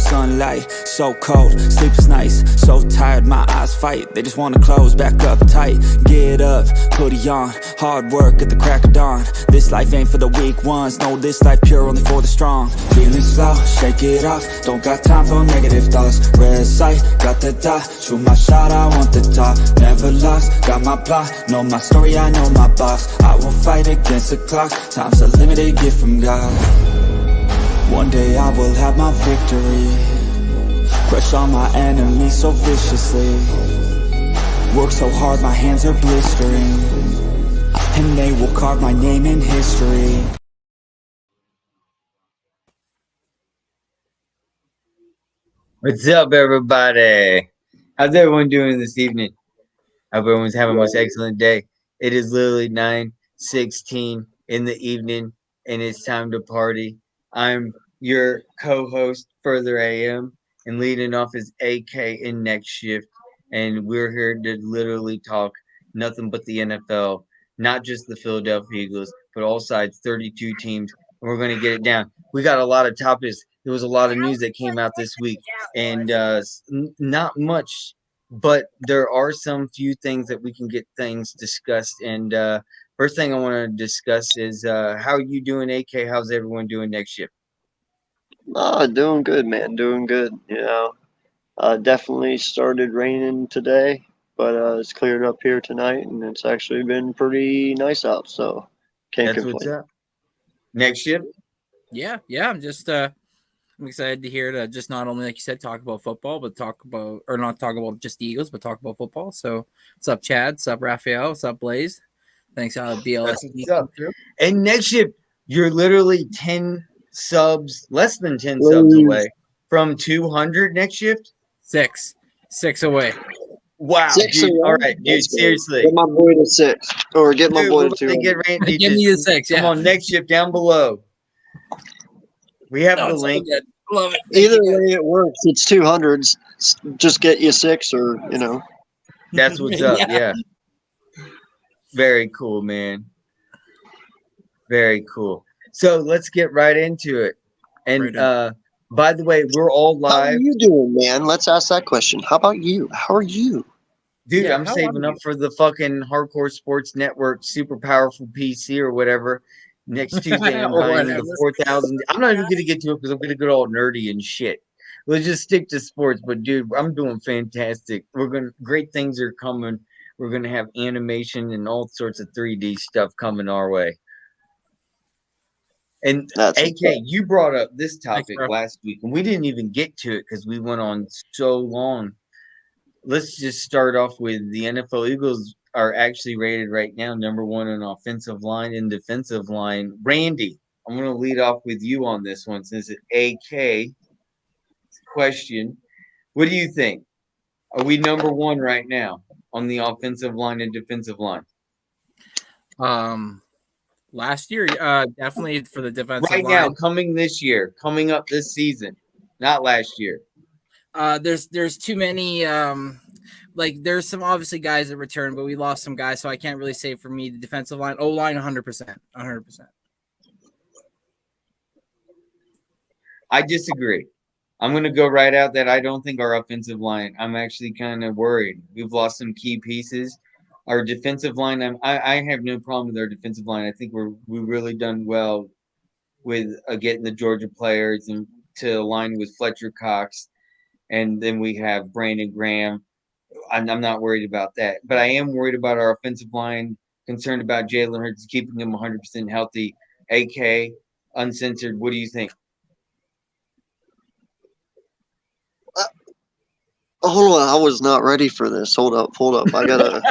sunlight, so cold, sleep is nice. So tired, my eyes fight, they just wanna close back up tight. Get up, hoodie on, hard work at the crack of dawn. This life ain't for the weak ones, no, this life pure only for the strong. Feeling slow, shake it off, don't got time for negative thoughts. Red sight, got the dot, shoot my shot, I want the top. Never lost, got my block, know my story, I know my boss. I won't fight against the clock, time's a limited gift from God. One day I will have my victory, crush all my enemies so viciously. Work so hard my hands are blistering, and they will carve my name in history. What's up, everybody? How's everyone doing this evening? Hope everyone's having a most excellent day. It is literally 9:16 in the evening, and it's time to party. I'm your co-host, Further AM, and leading off is AK in Next Shift, and we're here to literally talk nothing but the NFL, not just the Philadelphia Eagles, but all sides, 32 teams, and we're going to get it down. We got a lot of topics. There was a lot of news that came out this week, and not much, but there are some few things that we can get things discussed. And first thing I want to discuss is how are you doing, AK? How's everyone doing Next Shift? Doing good, man. Doing good. Definitely started raining today, but it's cleared up here tonight, and it's actually been pretty nice out, so can't complain. What's up. Next Shift? Yeah. I'm excited to hear to just not only, like you said, talk about football, but not talk about just the Eagles, but talk about football. So, what's up, Chad? What's up, Raphael? What's up, Blaze? Thanks, BLS. What's up? And Next Shift, you're literally 10 subs, less than 10 subs away from 200. Next Shift? Six away. Wow, Six dude. away? All right, dude, seriously. Get my boy to 6, or get my boy to 2. Get Randy. Give me the 6, yeah. Come on, Next Shift down below. We have the link. Love it. Either way it works. It's 200s. Just get you 6, or That's what's up. Yeah. Very cool, man. Very cool. So let's get right into it. And by the way, we're all live. How are you doing, man? Let's ask that question. How about you? How are you? Dude, Yeah, I'm saving up for the fucking Hardcore Sports Network super powerful PC or whatever. Next Tuesday, I'm buying the 4,000. I'm not even going to get to it because I'm going to get all nerdy and shit. Let's just stick to sports. But, dude, I'm doing fantastic. Great things are coming. We're going to have animation and all sorts of 3D stuff coming our way. And AK, you brought up this topic last week, and we didn't even get to it because we went on so long. Let's just start off with the NFL Eagles are actually rated right now number 1 in offensive line and defensive line. Randy, I'm going to lead off with you on this one since it's AK question. What do you think? Are we number 1 right now on the offensive line and defensive line? Last year, definitely for the defensive line. Right now, coming up this season, not last year. There's too many. There's some obviously guys that return, but we lost some guys, so I can't really say for me the defensive line. O-line, 100%. I disagree. I'm going to go right out that I don't think our offensive line. I'm actually kind of worried. We've lost some key pieces. Our defensive line, I have no problem with our defensive line. I think we've really done well with getting the Georgia players and to align with Fletcher Cox, and then we have Brandon Graham. I'm not worried about that, but I am worried about our offensive line. Concerned about Jalen Hurts keeping him 100% healthy. AK uncensored. What do you think? Hold on, I was not ready for this. Hold up. I gotta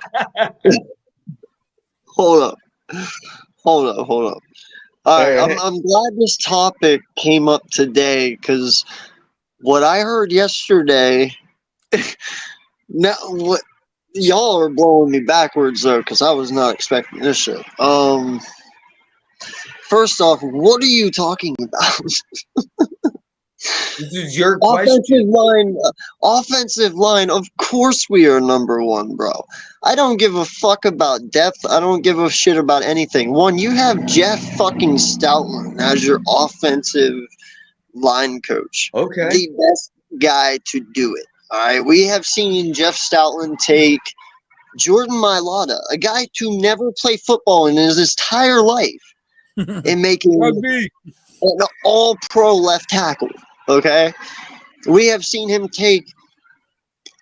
hold up. All right, I'm glad this topic came up today because what I heard yesterday. Now, what y'all are blowing me backwards though, because I was not expecting this shit. First off, what are you talking about? This is your question. Offensive line, of course we are number 1, bro. I don't give a fuck about depth. I don't give a shit about anything. One, you have Jeff fucking Stoutland as your offensive line coach. Okay. The best guy to do it. All right. We have seen Jeff Stoutland take Jordan Mailata, a guy to never play football in his entire life, and making an all-pro left tackle. Okay. We have seen him take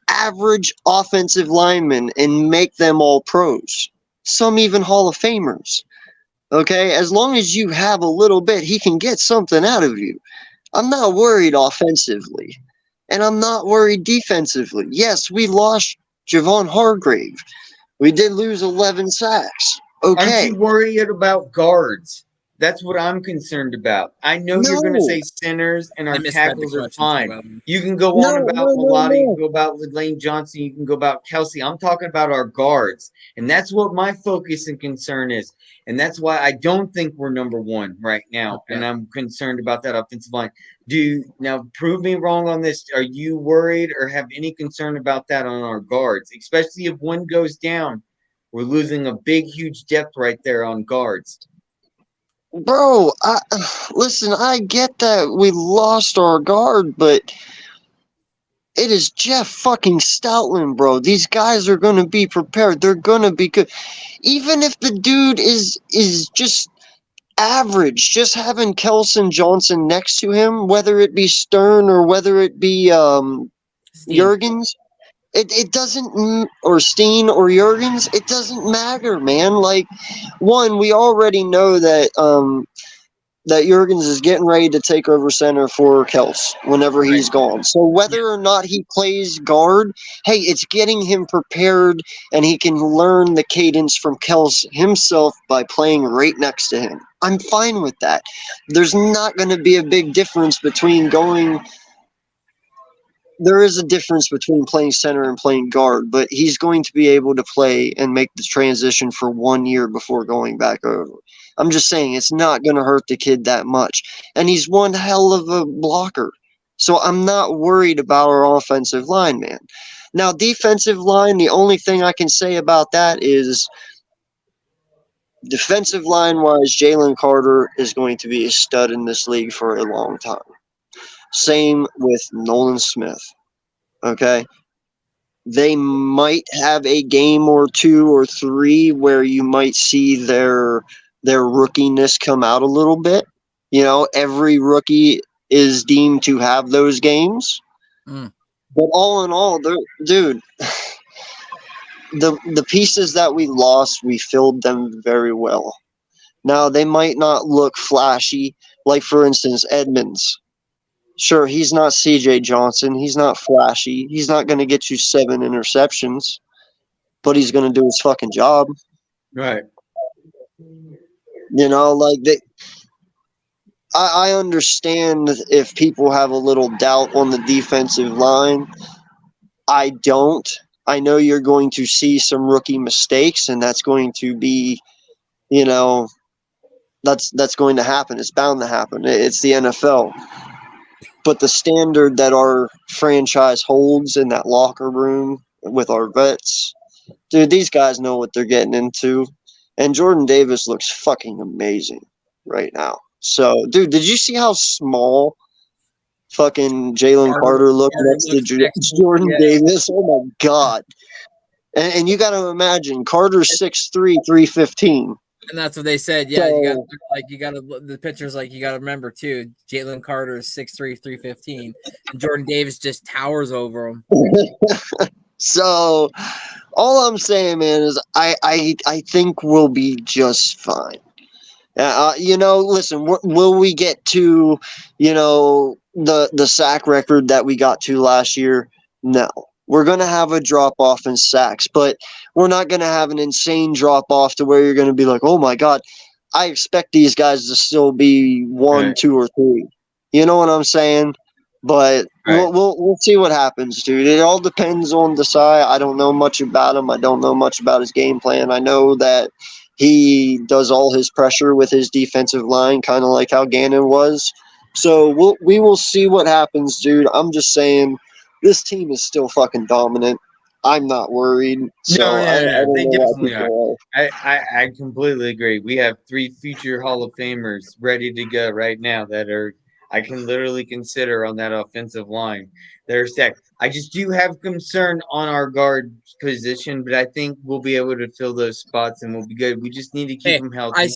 average offensive linemen and make them all pros. Some even Hall of Famers. Okay, as long as you have a little bit, he can get something out of you. I'm not worried offensively, and I'm not worried defensively. Yes, we lost Javon Hargrave. We did lose 11 sacks. Aren't Okay. you worried about guards? That's what I'm concerned about. I know you're going to No. say centers and our I misread the tackles are question, by the fine. way. You can go on about Mulati, you can go about Lane Johnson, you can go about Kelsey. I'm talking about our guards. And that's what my focus and concern is. And that's why I don't think we're number one right now. Okay. And I'm concerned about that offensive line. Now prove me wrong on this. Are you worried or have any concern about that on our guards? Especially if one goes down, we're losing a big, huge depth right there on guards. Bro, listen, I get that we lost our guard, but it is Jeff fucking Stoutland, bro. These guys are going to be prepared. They're going to be good. Even if the dude is just average, just having Kelson Johnson next to him, whether it be Stern or whether it be Jurgens, it doesn't, or Steen or Jurgens, it doesn't matter, man. Like, one, we already know that that Jurgens is getting ready to take over center for Kels whenever he's gone. So whether or not he plays guard, hey, it's getting him prepared, and he can learn the cadence from Kels himself by playing right next to him. I'm fine with that. There's not going to be a big difference between going. There is a difference between playing center and playing guard, but he's going to be able to play and make the transition for 1 year before going back over. I'm just saying it's not going to hurt the kid that much. And he's one hell of a blocker. So I'm not worried about our offensive line, man. Now, defensive line, the only thing I can say about that is defensive line-wise, Jalen Carter is going to be a stud in this league for a long time. Same with Nolan Smith. Okay? They might have a game or two or three where you might see their rookiness come out a little bit. You know, every rookie is deemed to have those games. But all in all, dude, the pieces that we lost, we filled them very well. Now, they might not look flashy. Like, for instance, Edmonds. Sure, he's not C.J. Johnson. He's not flashy. He's not going to get you 7 interceptions, but he's going to do his fucking job. Right. You know, like I understand if people have a little doubt on the defensive line. I don't. I know you're going to see some rookie mistakes, and that's going to be, you know, that's going to happen. It's bound to happen. It's the NFL. But the standard that our franchise holds in that locker room with our vets, dude, these guys know what they're getting into. And Jordan Davis looks fucking amazing right now. So, dude, did you see how small fucking Jalen Carter looked next to Jordan Davis? Oh, my God. And you got to imagine, Carter's 6'3", 315. And that's what they said. Yeah, the pictures, like, you got to remember, too, Jalen Carter is 6'3", 315. And Jordan Davis just towers over him. So, all I'm saying, man, is I think we'll be just fine. You know, listen, will we get to, you know, the sack record that we got to last year? No. We're going to have a drop-off in sacks, but we're not going to have an insane drop-off to where you're going to be like, oh, my God, I expect these guys to still be 1, 2, or 3. You know what I'm saying? But we'll see what happens, dude. It all depends on Desai. I don't know much about him. I don't know much about his game plan. I know that he does all his pressure with his defensive line, kind of like how Gannon was. So we will see what happens, dude. I'm just saying this team is still fucking dominant. I'm not worried. So they definitely are. I completely agree. We have 3 future Hall of Famers ready to go right now that are I can literally consider on that offensive line. They're stacked. I just do have concern on our guard position, but I think we'll be able to fill those spots and we'll be good. We just need to keep Hey, them healthy. I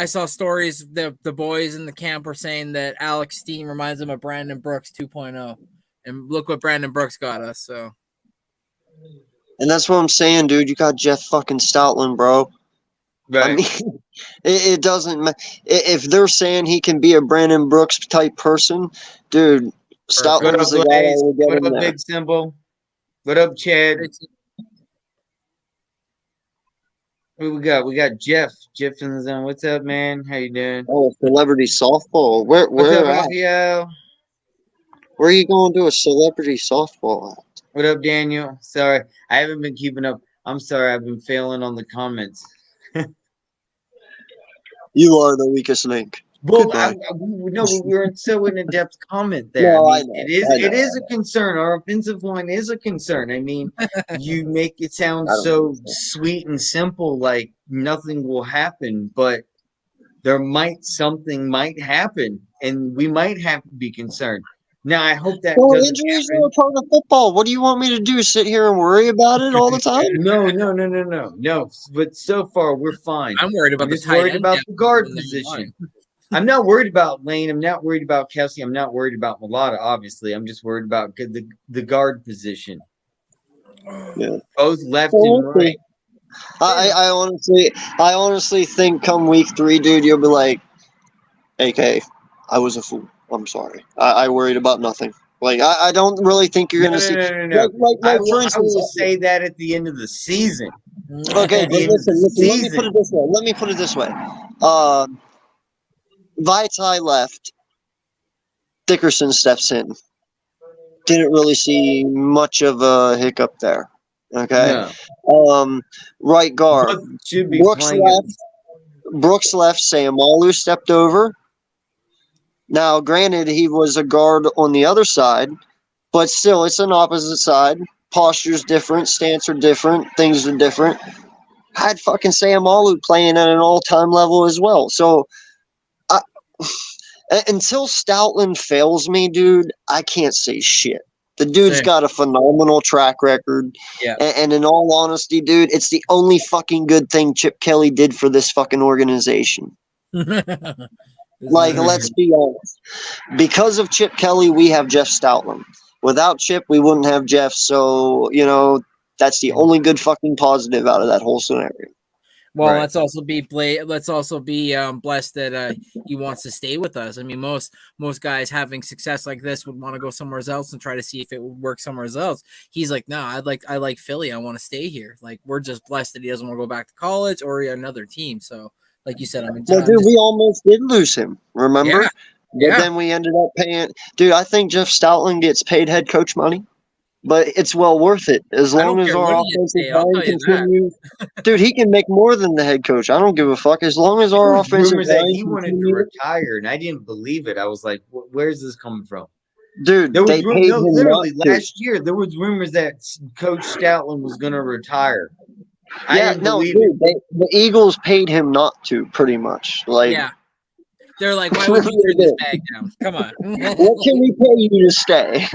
saw stories. The boys in the camp were saying that Alex Steen reminds them of Brandon Brooks 2.0, and look what Brandon Brooks got us. So, And that's what I'm saying, dude. You got Jeff fucking Stoutland, bro. Right. I mean, it doesn't matter. If they're saying he can be a Brandon Brooks type person, dude, What Stoutland's up, the guy Blaze? that will get What him up, there. Big Symbol? What up, Chad? Who we got? We got Jeff. Jeff in the zone. What's up, man? How you doing? Oh, celebrity softball. Where What's up, at? Raphael? Where are you going to do a celebrity softball at? What up, Daniel? Sorry, I haven't been keeping up. I'm sorry, I've been failing on the comments. You are the weakest link. Well, Goodbye. no, we were in so in a depth comment there. No, I I mean, know, it is a concern. Our offensive line is a concern. I mean, you make it sound I don't so understand. sweet and simple, like nothing will happen, but something might happen, and we might have to be concerned. Now, I hope that Well, doesn't injuries happen. are a part of football. What do you want me to do? Sit here and worry about it all the time? No. But so far, we're fine. I'm worried about I'm the just tight worried end about depth the guard in the position. line. I'm not worried about Lane. I'm not worried about Kelsey. I'm not worried about Mulata, obviously. I'm just worried about the guard position. Yeah. Both left Well, and we'll see. right. I honestly think come week 3, dude, you'll be like, AK, I was a fool. I'm sorry. I worried about nothing. Like, I don't really think you're No, going to see. no. Like, for I instance, will say that at the end of the season. okay, At but the end of the listen, let me put season. it this way. Vaitai left. Dickerson steps in. Didn't really see much of a hiccup there. Okay. No. Right guard. Both should be Brooks playing left. Brooks left. Sayamalu stepped over. Now, granted, he was a guard on the other side, but still, it's an opposite side. Posture's different, stance are different, things are different. I had fucking Sayamalu playing at an all-time level as well. So, until Stoutland fails me, dude, I can't say shit. The dude's Same. got a phenomenal track record. Yeah. And in all honesty, dude, it's the only fucking good thing Chip Kelly did for this fucking organization. Like, let's be honest. Because of Chip Kelly, we have Jeff Stoutland. Without Chip, we wouldn't have Jeff. So, that's the only good fucking positive out of that whole scenario. Well, Right. let's also be blessed that he wants to stay with us. I mean, most guys having success like this would want to go somewhere else and try to see if it would work somewhere else. He's like, no, I like Philly. I want to stay here. Like, we're just blessed that he doesn't want to go back to college or another team. So, like you said, I mean, Well, dude, we almost did lose him. Remember? Yeah. But then we ended up paying. Dude, I think Jeff Stoutland gets paid head coach money, but it's well worth it as long as our offensive line continues. Dude, he can make more than the head coach. I don't give a fuck. As long as our offensive rumors that line he wanted to retire, and I didn't believe it. I was like, "Where's this coming from?" Dude, There was they paid him literally not to. last year. There was rumors that Coach Stoutland was going to retire. I Yeah, didn't no, believe dude, it. the Eagles paid him not to, pretty much. Like, yeah. They're like, why would you turn this bag down? Come on. what can we pay you to stay?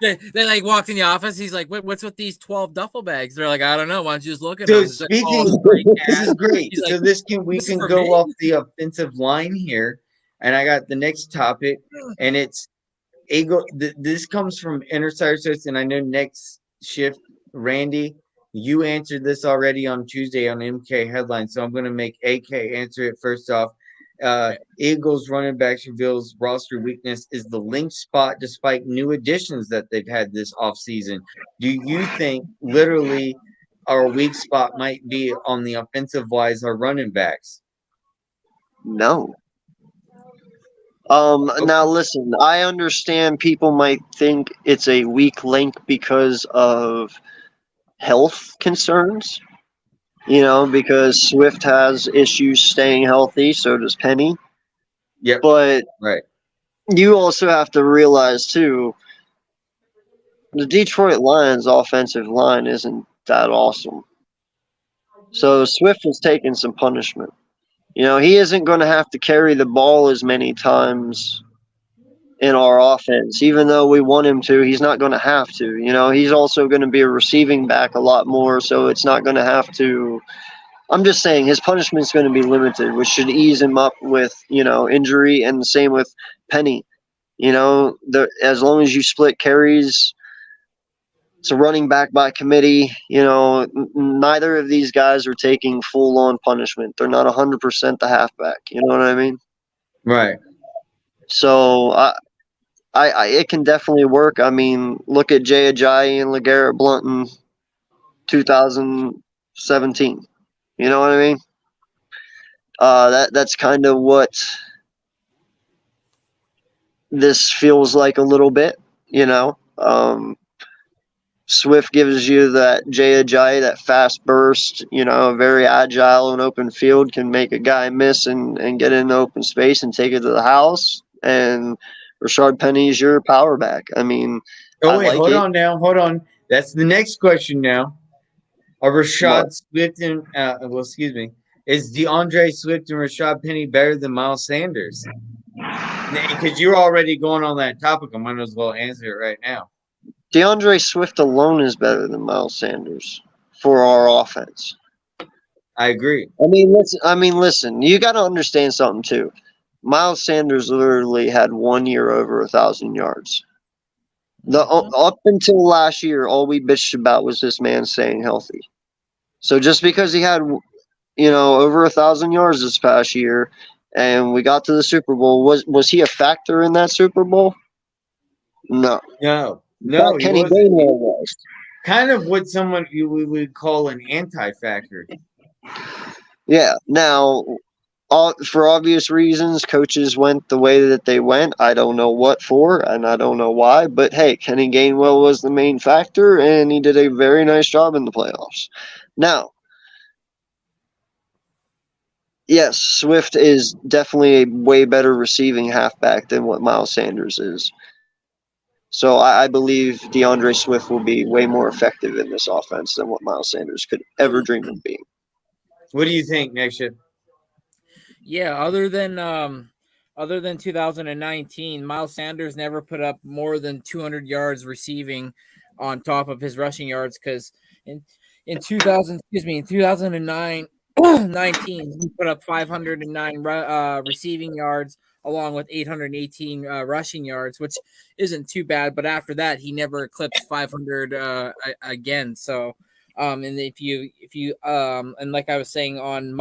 They like walked in the office. He's like, what's with these 12 duffel bags? They're like, I don't know. Why don't you just look at them? Dude, It's like, speaking, this is great. He's So like, we "This is can for go me?" off the offensive line here, and I got the next topic, and it's Eagle. This comes from Insider Source, and I know next shift, Randy, you answered this already on Tuesday on MK headline, so I'm going to make AK answer it first off. Eagles running backs reveals roster weakness is the link spot despite new additions that they've had this offseason. Do you think literally our weak spot might be on the offensive wise, our running backs? No. Now listen, I understand people might think it's a weak link because of health concerns. Because Swift has issues staying healthy, so does Penny. Yep. But right. You also have to realize too, the Detroit Lions offensive line isn't that awesome. So Swift is taking some punishment. He isn't going to have to carry the ball as many times in our offense. Even though we want him to, he's not going to have to. He's also going to be a receiving back a lot more, so it's not going to have to. I'm just saying his punishment's going to be limited, which should ease him up with, injury, and the same with Penny. As long as you split carries, it's a running back by committee. Neither of these guys are taking full-on punishment. They're not 100% the halfback. You know what I mean? Right. So it can definitely work. I mean, look at Jay Ajayi and LeGarrette Blount in 2017. You know what I mean? That's kind of what this feels like a little bit. Swift gives you that Jay Ajayi, that fast burst, very agile in open field, can make a guy miss and get in open space and take it to the house. And Rashard Penny's your power back. I mean, hold on. That's the next question now. Are Rashad Swift and is DeAndre Swift and Rashad Penny better than Miles Sanders? Because you're already going on that topic, I might as well answer it right now. DeAndre Swift alone is better than Miles Sanders for our offense. I agree. I mean, listen. You got to understand something too. Miles Sanders literally had 1 year over 1,000 yards. Up until last year, all we bitched about was this man staying healthy. So just because he had, over 1,000 yards this past year, and we got to the Super Bowl, was he a factor in that Super Bowl? No. No, Kenny Gainwell was. Kind of what we would call an anti-factor. Yeah. Now, for obvious reasons, coaches went the way that they went. I don't know what for, and I don't know why. But hey, Kenny Gainwell was the main factor, and he did a very nice job in the playoffs. Now, yes, Swift is definitely a way better receiving halfback than what Miles Sanders is. So I believe DeAndre Swift will be way more effective in this offense than what Miles Sanders could ever dream of being. What do you think, Nick? Yeah, other than 2019, Miles Sanders never put up more than 200 yards receiving on top of his rushing yards, because in 2019, he put up 509 receiving yards along with 818 rushing yards, which isn't too bad. But after that, he never eclipsed 500 again. So, and if you and like I was saying on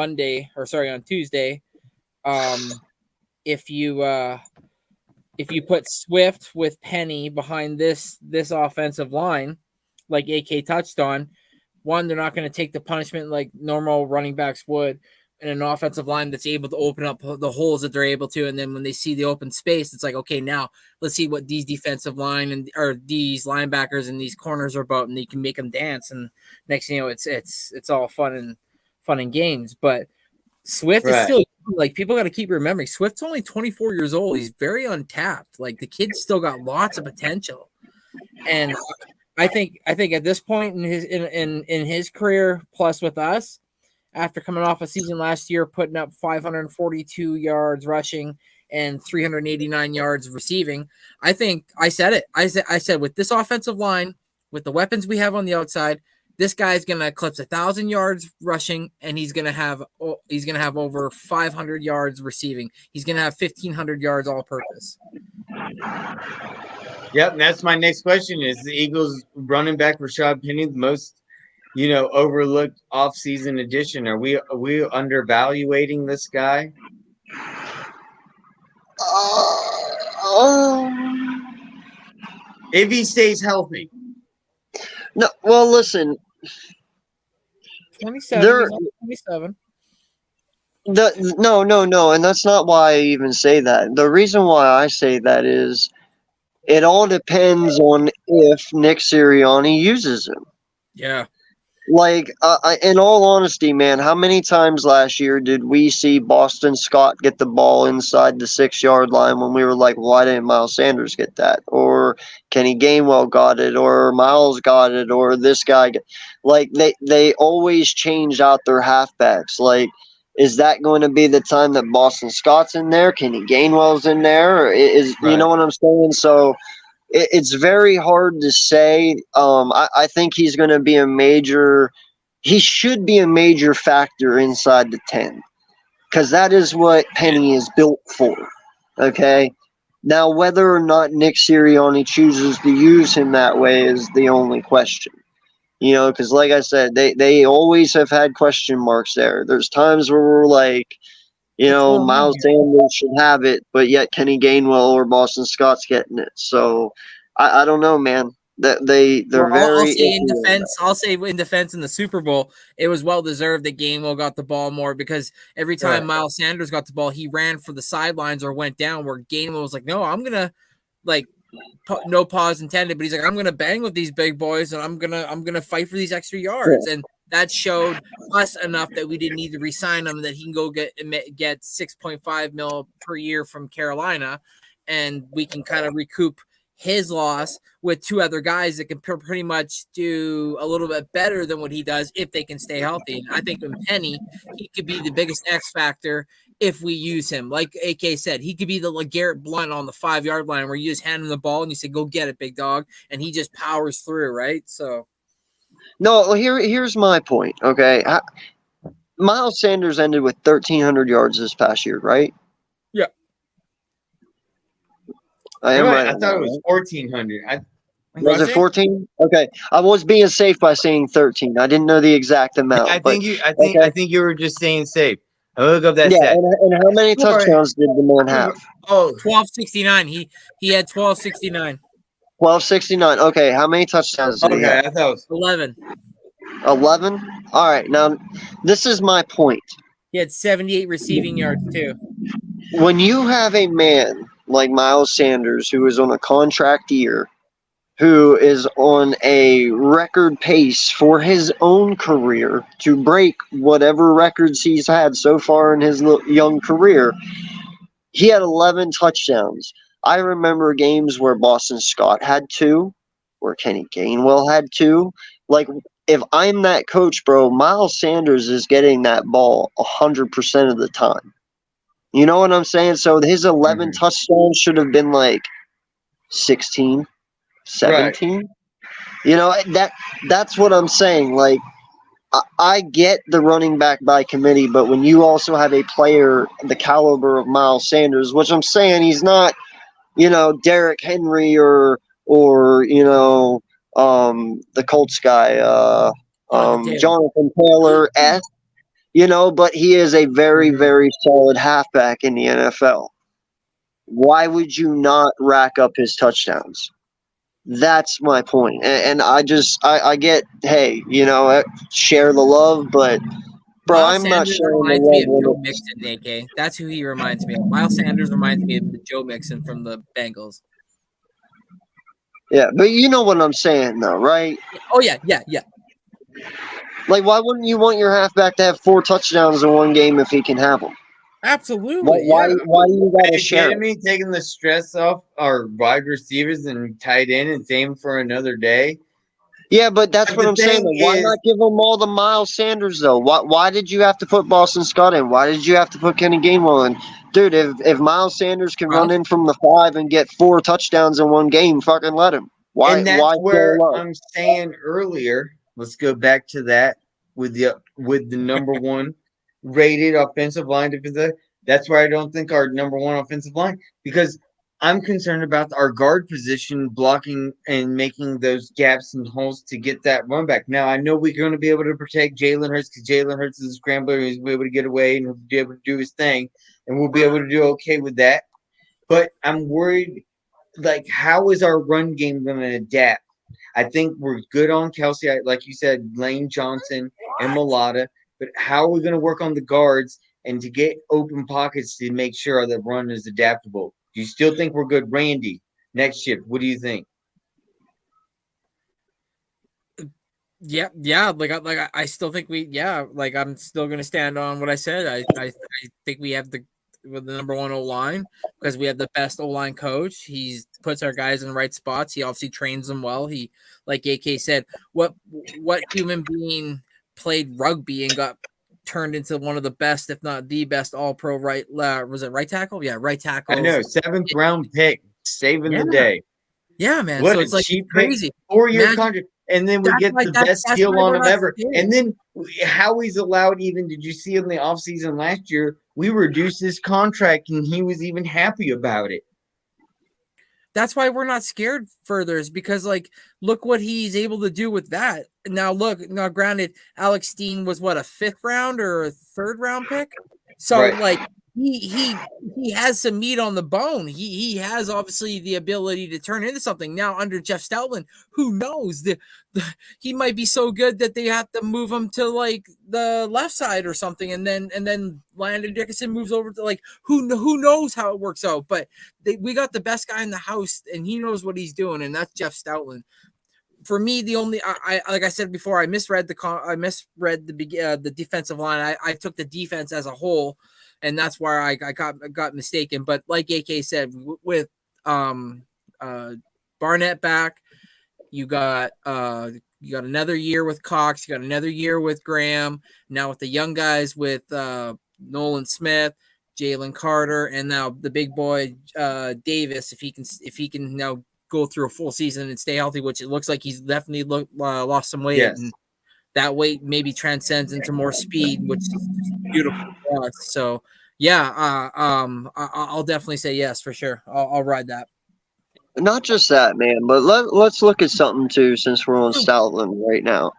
Tuesday, if you put Swift with Penny behind this offensive line, like AK touched on, one, they're not going to take the punishment like normal running backs would, in an offensive line that's able to open up the holes that they're able to. And then when they see the open space, it's like, okay, now let's see what these defensive line or these linebackers and these corners are about, and they can make them dance. And next thing you know, it's all fun and games. But Swift is still, like, people got to keep remembering, Swift's only 24 years old. He's very untapped. Like, the kid's still got lots of potential. And I think at this point in his career, plus with us, after coming off a season last year, putting up 542 yards rushing and 389 yards receiving, I think I said it. I said with this offensive line, with the weapons we have on the outside, this guy's gonna eclipse 1,000 yards rushing, and he's gonna have over 500 yards receiving. He's gonna have 1,500 yards all purpose. Yep, that's my next question. Is the Eagles running back Rashad Penny the most, overlooked offseason addition? Are we undervaluating this guy? If he stays healthy. No, well, listen. 27. No, and that's not why I even say that. The reason why I say that is it all depends on if Nick Sirianni uses him. Yeah. Like, in all honesty, man, how many times last year did we see Boston Scott get the ball inside the 6-yard line when we were like, why didn't Miles Sanders get that? Or Kenny Gainwell got it, or Miles got it, or this guy. Like, they always change out their halfbacks. Like, Is that going to be the time that Boston Scott's in there? Kenny Gainwell's in there? Or is Right. you know what I'm saying? So it's very hard to say. I think he's going to be a major. He should be a major factor inside the 10 because that is what Penny is built for. Okay. Now, whether or not Nick Sirianni chooses to use him that way is the only question. You know, because like I said, they always have had question marks there. There's times where we're like, you What's know, going on Miles here? Sanders should have it, but yet Kenny Gainwell or Boston Scott's getting it. So I don't know, man. That they're Well, I'll very say in iffy on that. defense. I'll say in defense in the Super Bowl, it was well deserved that Gainwell got the ball more because every time Right. Miles Sanders got the ball, he ran for the sidelines or went down. Where Gainwell was like, "No, I'm gonna like." No pause intended, but he's like, I'm gonna bang with these big boys and I'm gonna fight for these extra yards. And that showed us enough that we didn't need to re-sign him, that he can go get 6.5 mil per year from Carolina, and we can kind of recoup his loss with two other guys that can pretty much do a little bit better than what he does if they can stay healthy. And I think with Penny, he could be the biggest X factor if we use him. Like AK said, he could be the LeGarrette Blount on the 5-yard line where you just hand him the ball and you say, go get it, big dog. And he just powers through, right? So No, here's my point. Okay, Miles Sanders ended with 1,300 yards this past year, right? yeah. I am right. I on thought that, it was right? 1,400. Was it 14? Okay, I was being safe by saying 13. I didn't know the exact amount, I but think you. I okay. think you were just saying safe. I look up that Yeah, stat. and how many touchdowns did the man have? Oh, 1269. He had 1269. 1269. Okay, how many touchdowns did he okay. have? I thought it was 11. 11? All right, now this is my point. He had 78 receiving yards too. When you have a man like Miles Sanders who is on a contract year, who is on a record pace for his own career to break whatever records he's had so far in his young career, he had 11 touchdowns. I remember games where Boston Scott had 2, where Kenny Gainwell had 2. Like, if I'm that coach, bro, Miles Sanders is getting that ball 100% of the time. You know what I'm saying? So his 11 touchdowns should have been like 16, 17. Right. You know, that's what I'm saying. Like, I get the running back by committee, but when you also have a player the caliber of Miles Sanders, which I'm saying he's not, you know, Derrick Henry or you know, the Colts guy, Jonathan Taylor you know, but he is a very, very solid halfback in the NFL. Why would you not rack up his touchdowns? That's my point. And I get, hey, you know, share the love, but bro, Miles I'm not Sanders sharing the reminds me love of when Joe it's, Mixon, AK. That's who he reminds me of. Miles Sanders reminds me of Joe Mixon from the Bengals. yeah, but you know what I'm saying though, right? Oh yeah. Like, why wouldn't you want your halfback to have 4 touchdowns in one game if he can have them? Absolutely. Why do you Are gotta you share? kidding me? Taking the stress off our wide receivers and tight end and same for another day. Yeah, but that's But what the I'm saying. thing Why is- not give them all to Miles Sanders though? Why did you have to put Boston Scott in? Why did you have to put Kenny Gainwell in? Dude, if Miles Sanders can run in from the 5 and get 4 touchdowns in one game, fucking let him. Why? And that's Why where show love? I'm saying earlier. Let's go back to that with the number 1 rated offensive line defensive. That's why I don't think our number 1 offensive line, because I'm concerned about our guard position blocking and making those gaps and holes to get that run back. Now, I know we're going to be able to protect Jalen Hurts because Jalen Hurts is a scrambler. He's be able to get away and he'll be able to do his thing, and we'll be able to do okay with that. But I'm worried, like, how is our run game going to adapt? I think we're good on Kelsey, like you said, Lane Johnson and Mulata. But how are we going to work on the guards and to get open pockets to make sure that run is adaptable? Do you still think we're good, Randy? Next shift, what do you think? Yeah. Like I still think like I'm still gonna stand on what I said. I think we have the number 1 O-line because we have the best O-line coach. He puts our guys in the right spots. He obviously trains them well. He, like AK said, what human being played rugby and got turned into one of the best, if not the best, all-pro right. Was it right tackle? Yeah, right tackle. I know, 7th round pick, saving the Yeah. day. Yeah, man. What so a it's like cheap pick, crazy. 4-year Imagine- contract, and then we That's get why- the that's- best that's deal why on we're him not ever. scared. And then how he's allowed, even did you see in the offseason last year, we reduced his contract and he was even happy about it. That's why we're not scared further, is because like look what he's able to do with that. Now granted, Alex Steen was what, a 5th round or a 3rd round pick? So Right. like he has some meat on the bone. He has obviously the ability to turn into something. Now under Jeff Stoutland, who knows? He might be so good that they have to move him to like the left side or something, and then Landon Dickinson moves over to like who knows how it works out. But we got the best guy in the house, and he knows what he's doing, and that's Jeff Stoutland. For me, the only I like I said before, I misread the defensive line. I took the defense as a whole, and that's where I got mistaken. But like AK said, with Barnett back, you got another year with Cox, you got another year with Graham. Now with the young guys with Nolan Smith, Jalen Carter, and now the big boy Davis, if he can now go through a full season and stay healthy, which it looks like he's definitely lost some weight. Yes. And that weight maybe transcends into more speed, which is beautiful for us. So yeah, I'll definitely say yes for sure. I'll ride that. Not just that, man, but let's look at something too, since we're on Stoutland right now.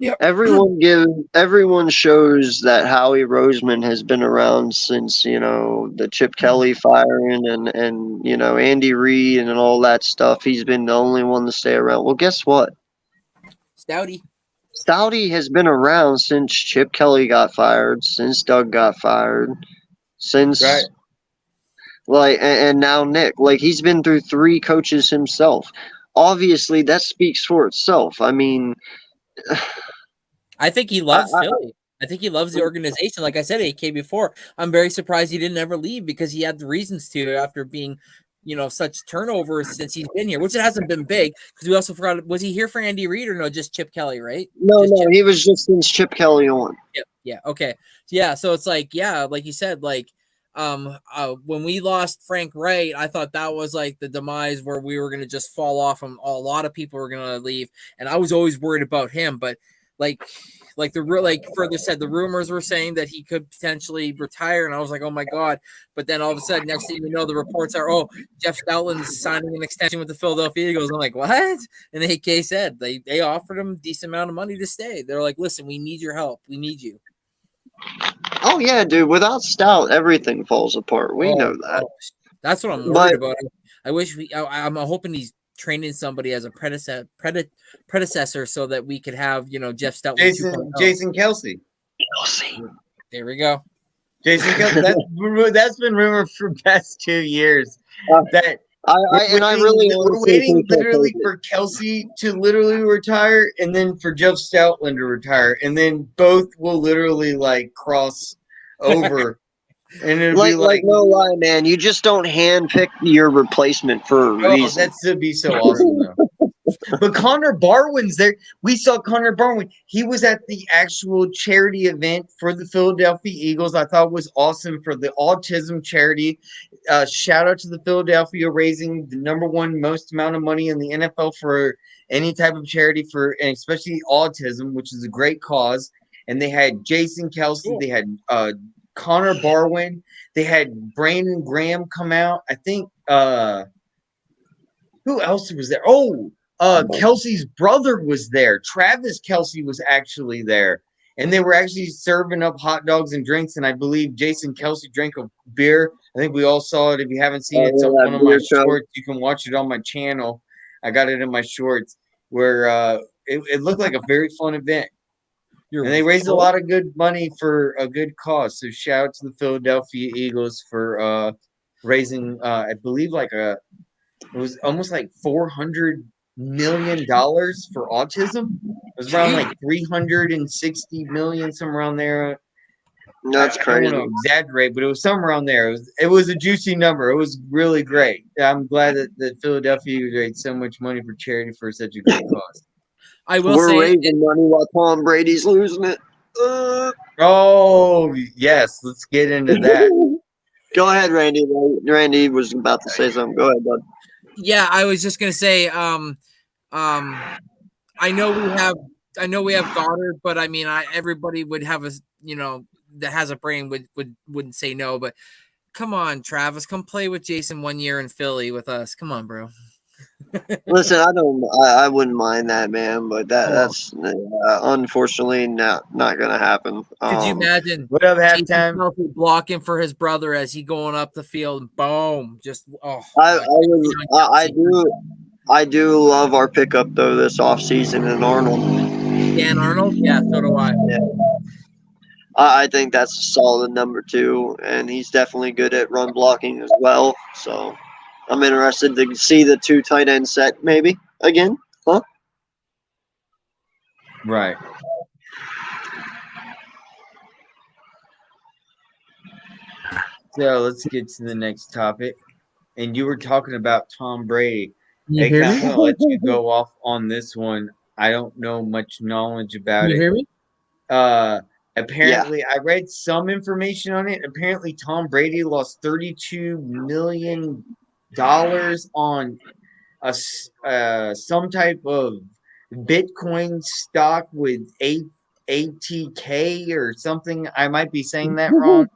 Yep. Everyone shows that Howie Roseman has been around since, the Chip Kelly firing and Andy Reid and all that stuff. He's been the only one to stay around. Well, guess what? Stouty has been around since Chip Kelly got fired, since Doug got fired, since Right. and now Nick. Like, he's been through 3 coaches himself. Obviously, that speaks for itself. I mean, I think he loves Philly. I think he loves the organization. Like I said, AK before, I'm very surprised he didn't ever leave, because he had the reasons to after being, such turnover since he's been here, which it hasn't been big. Because we also forgot, was he here for Andy Reid or no? Just Chip Kelly, right? no, Chip. he was just since Chip Kelly on. Yeah. Okay. Yeah. So it's like, yeah, like you said, like, when we lost Frank Wright, I thought that was like the demise where we were going to just fall off and a lot of people were going to leave. And I was always worried about him, but like further said, the rumors were saying that he could potentially retire. And I was like, oh my God. But then all of a sudden, next thing you know, the reports are, oh, Jeff Stoutland's signing an extension with the Philadelphia Eagles. I'm like, what? And AK said they offered him a decent amount of money to stay. They're like, listen, we need your help. We need you. Oh yeah, dude. Without Stout, everything falls apart. We know that. That's what I'm worried about. I wish I'm hoping he's training somebody as a predecessor so that we could have Jeff Stout. Jason Kelsey. There we go. Jason Kelsey. That's been rumored for the past 2 years. That we're waiting literally for Kelsey to literally retire, and then for Jeff Stoutland to retire, and then both will literally like cross over. And it'll be like no lie, man. You just don't handpick your replacement for a reason. That would be so awesome, though. But Connor Barwin's there. We saw Connor Barwin. He was at the actual charity event for the Philadelphia Eagles. I thought it was awesome for the autism charity. Shout out to the Philadelphia, raising the #1 most amount of money in the NFL for any type of charity and especially autism, which is a great cause. And they had Jason Kelsey. Cool. They had Connor Barwin. They had Brandon Graham come out. I think who else was there? Kelsey's brother was there. Travis Kelsey was actually there. And they were actually serving up hot dogs and drinks. And I believe Jason Kelsey drank a beer. I think we all saw it. If you haven't seen it, it's on one of my shorts. You can watch it on my channel. I got it in my shorts where it looked like a very fun event. And they raised a lot of good money for a good cause. So shout out to the Philadelphia Eagles for raising, I believe, it was almost like $400 million for autism. It was around like 360 million, somewhere around there. That's crazy. I don't want to exaggerate, but it was somewhere around there. It was a juicy number. It was really great. I'm glad that Philadelphia raised so much money for charity for such a good cause. I will We're say raising money while Tom Brady's losing it. Oh, yes. Let's get into that. Go ahead, Randy. Randy was about to say something. Go ahead, bud. Yeah, I was just gonna say, I know we have Goddard, but I mean, everybody would have that has a brain wouldn't say no. But come on, Travis, come play with Jason 1 year in Philly with us. Come on, bro. Listen, I wouldn't mind that, man, but that's unfortunately not gonna happen. Could you imagine What up, Jason halftime? Kelsey blocking for his brother as he going up the field? And boom! Just I do love our pickup though this offseason in Arnold. Dan Arnold, yeah, so do I. Yeah. I think that's a solid number 2, and he's definitely good at run blocking as well. So I'm interested to see the 2 tight end set maybe again. Huh? Right. So let's get to the next topic. And you were talking about Tom Brady. You Hey, hear I'm me? going to let you go off on this one. I don't know much knowledge about You it. hear me? Apparently, I read some information on it. Apparently, Tom Brady lost $32 million on some type of Bitcoin stock with ATK or something. I might be saying that wrong.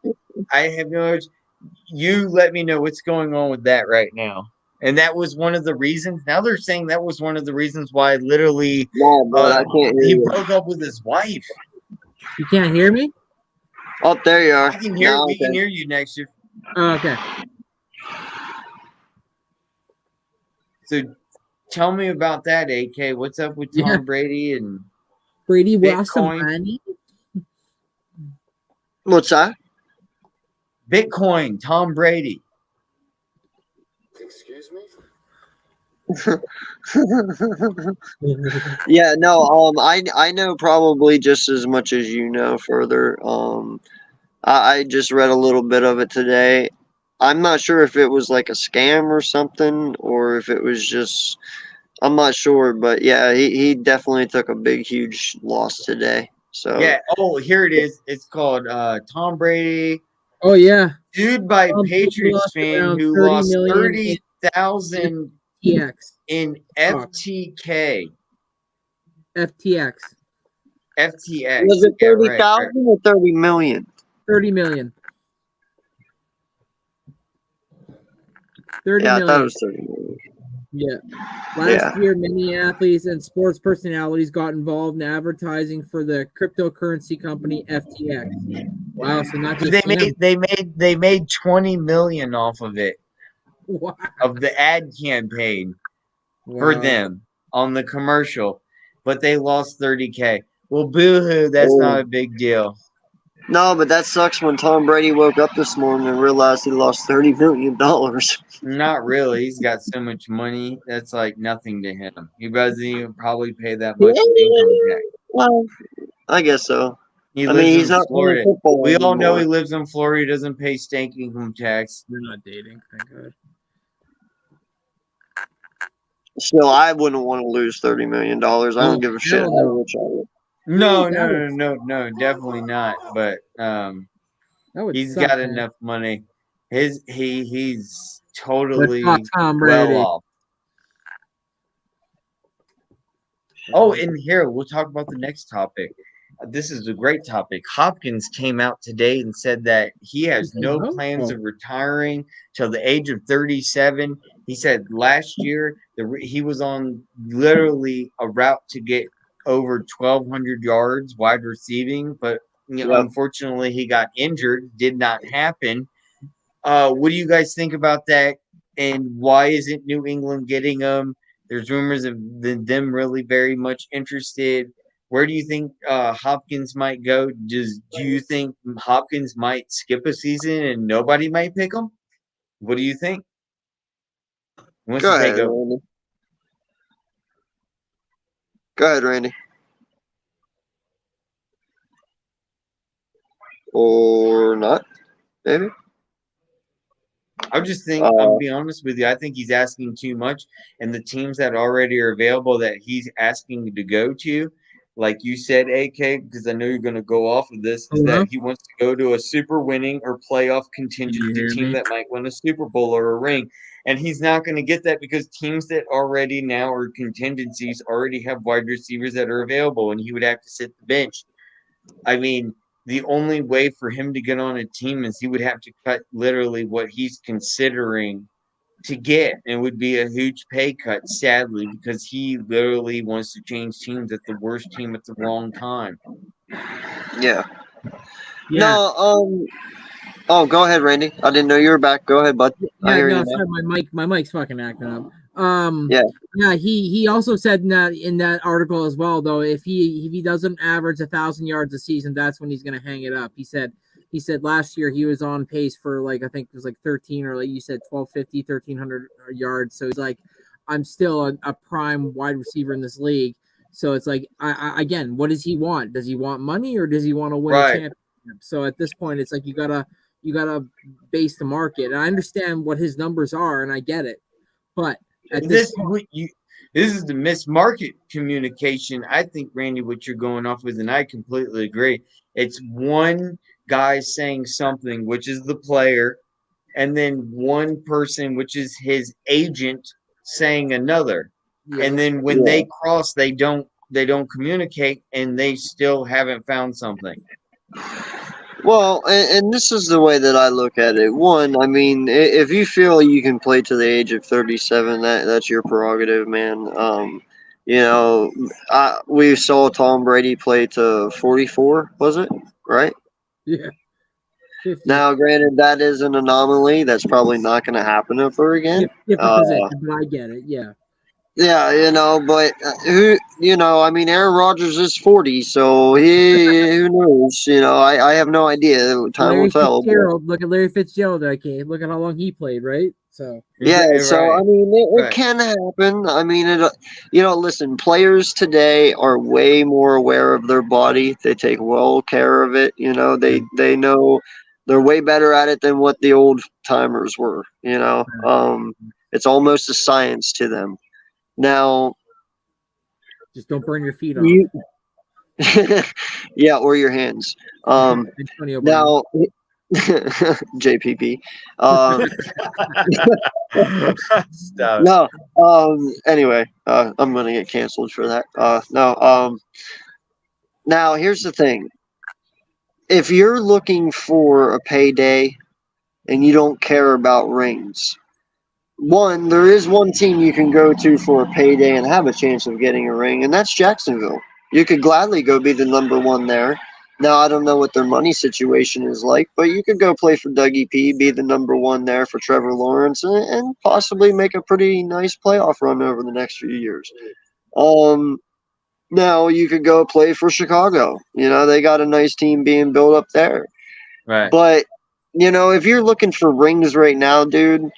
I have no idea. You let me know what's going on with that right now. And that was one of the reasons. Now they're saying that was one of the reasons why literally No, but I can't hear he you. broke up with his wife. You can't hear me? Oh, there you are. I can hear. Now We I can hear you next year. Oh, okay. So tell me about that, AK. What's up with Tom Brady and Brady lost some Bitcoin? money. What's that? Bitcoin, Tom Brady. Excuse me? Yeah, no, I know probably just as much as you know further. I just read a little bit of it today. I'm not sure if it was like a scam or something, or if it was just, I'm not sure, but yeah, he definitely took a big, huge loss today. So Yeah. Oh, here it is. It's called Tom Brady. Oh yeah. Sued by Brady Patriots lost fan around who 30 lost million in 30,000 FTX. in stock. FTK. FTX. FTX. was it Yeah, 30,000 or 30 million? 30 million. 30 Yeah, I million. thought it was 30 million. Yeah. Last year, many athletes and sports personalities got involved in advertising for the cryptocurrency company FTX. Wow, so not just They made 20 million off of it. Wow. Of the ad campaign for them on the commercial, but they lost 30K. Well, boo-hoo, that's not a big deal. No, but that sucks when Tom Brady woke up this morning and realized he lost $30 million. Not really. He's got so much money. That's like nothing to him. He doesn't even probably pay that much income tax. Well, I guess so. He I lives mean, he's in not playing Florida. football We all know anymore. he lives in Florida. He doesn't pay state income tax. They're not dating. Thank God. Still, I wouldn't want to lose $30 million. I don't give a shit how no. rich I am. No, definitely not. But That would he's suck, got man. enough money. He's totally Let's talk Tom Brady. well off. Oh, and here we'll talk about the next topic. This is a great topic. Hopkins came out today and said that he has no plans of retiring till the age of 37. He said last year he was on literally a route to get over 1,200 yards wide receiving, but unfortunately he got injured. Did not happen. What do you guys think about that? And why isn't New England getting him? There's rumors of them really very much interested. Where do you think Hopkins might go? Do you think Hopkins might skip a season and nobody might pick him? What do you think? Who wants Go to ahead, take over? Randy. Go ahead, Randy. Or not, maybe. I just think, I'll be honest with you, I think he's asking too much. And the teams that already are available that he's asking to go to, like you said, AK, because I know you're going to go off of this, is that he wants to go to a super winning or playoff contingency team that might win a Super Bowl or a ring. And he's not going to get that because teams that already now are contingencies already have wide receivers that are available, and he would have to sit the bench. I mean, the only way for him to get on a team is he would have to cut literally what he's considering to get. It would be a huge pay cut, sadly, because he literally wants to change teams at the worst team at the wrong time. Yeah. No, oh, go ahead, Randy. I didn't know you were back. Go ahead, bud. I hear you. Sorry, my mic's fucking acting up. Yeah. He also said in that article as well, though, if he doesn't average 1,000 yards a season, that's when he's gonna hang it up. He said last year he was on pace for, like, I think it was like 13, or like you said, 1,250, 1,300 yards. So he's like, I'm still a prime wide receiver in this league. So it's like, again, what does he want? Does he want money, or does he want to win a championship? So at this point, it's like you gotta base the market. And I understand what his numbers are, and I get it, but at this point, this is the mismarket communication. I think, Randy, what you're going off with, and I completely agree. It's one guy saying something, which is the player, and then one person, which is his agent, saying another. And then when they cross, they don't communicate, and they still haven't found something. Well, and this is the way that I look at it. One, I mean, if you feel you can play to the age of 37, that's your prerogative, man. You know, we saw Tom Brady play to 44, was it? Right? Yeah. 50. Now, granted, that is an anomaly. That's probably not going to happen ever again. Different position, but I get it. Yeah. Yeah, you know, but I mean, Aaron Rodgers is 40, so who knows? You know, I have no idea. Time will tell. Look at Larry Fitzgerald. Okay, look at how long he played, right? So yeah, so I mean, it can happen. I mean, listen, players today are way more aware of their body. They take well care of it. You know, they know they're way better at it than what the old timers were. You know, it's almost a science to them. Now, just don't burn your feet off. Yeah, or your hands. Now, JPP. No. Anyway, I'm gonna get canceled for that. No. Now, here's the thing. If you're looking for a payday and you don't care about rings, one, there is one team you can go to for a payday and have a chance of getting a ring, and that's Jacksonville. You could gladly go be the number one there. Now, I don't know what their money situation is like, but you could go play for Dougie P, be the number one there for Trevor Lawrence, and possibly make a pretty nice playoff run over the next few years. Now, you could go play for Chicago. You know, they got a nice team being built up there. Right. But, you know, if you're looking for rings right now, dude,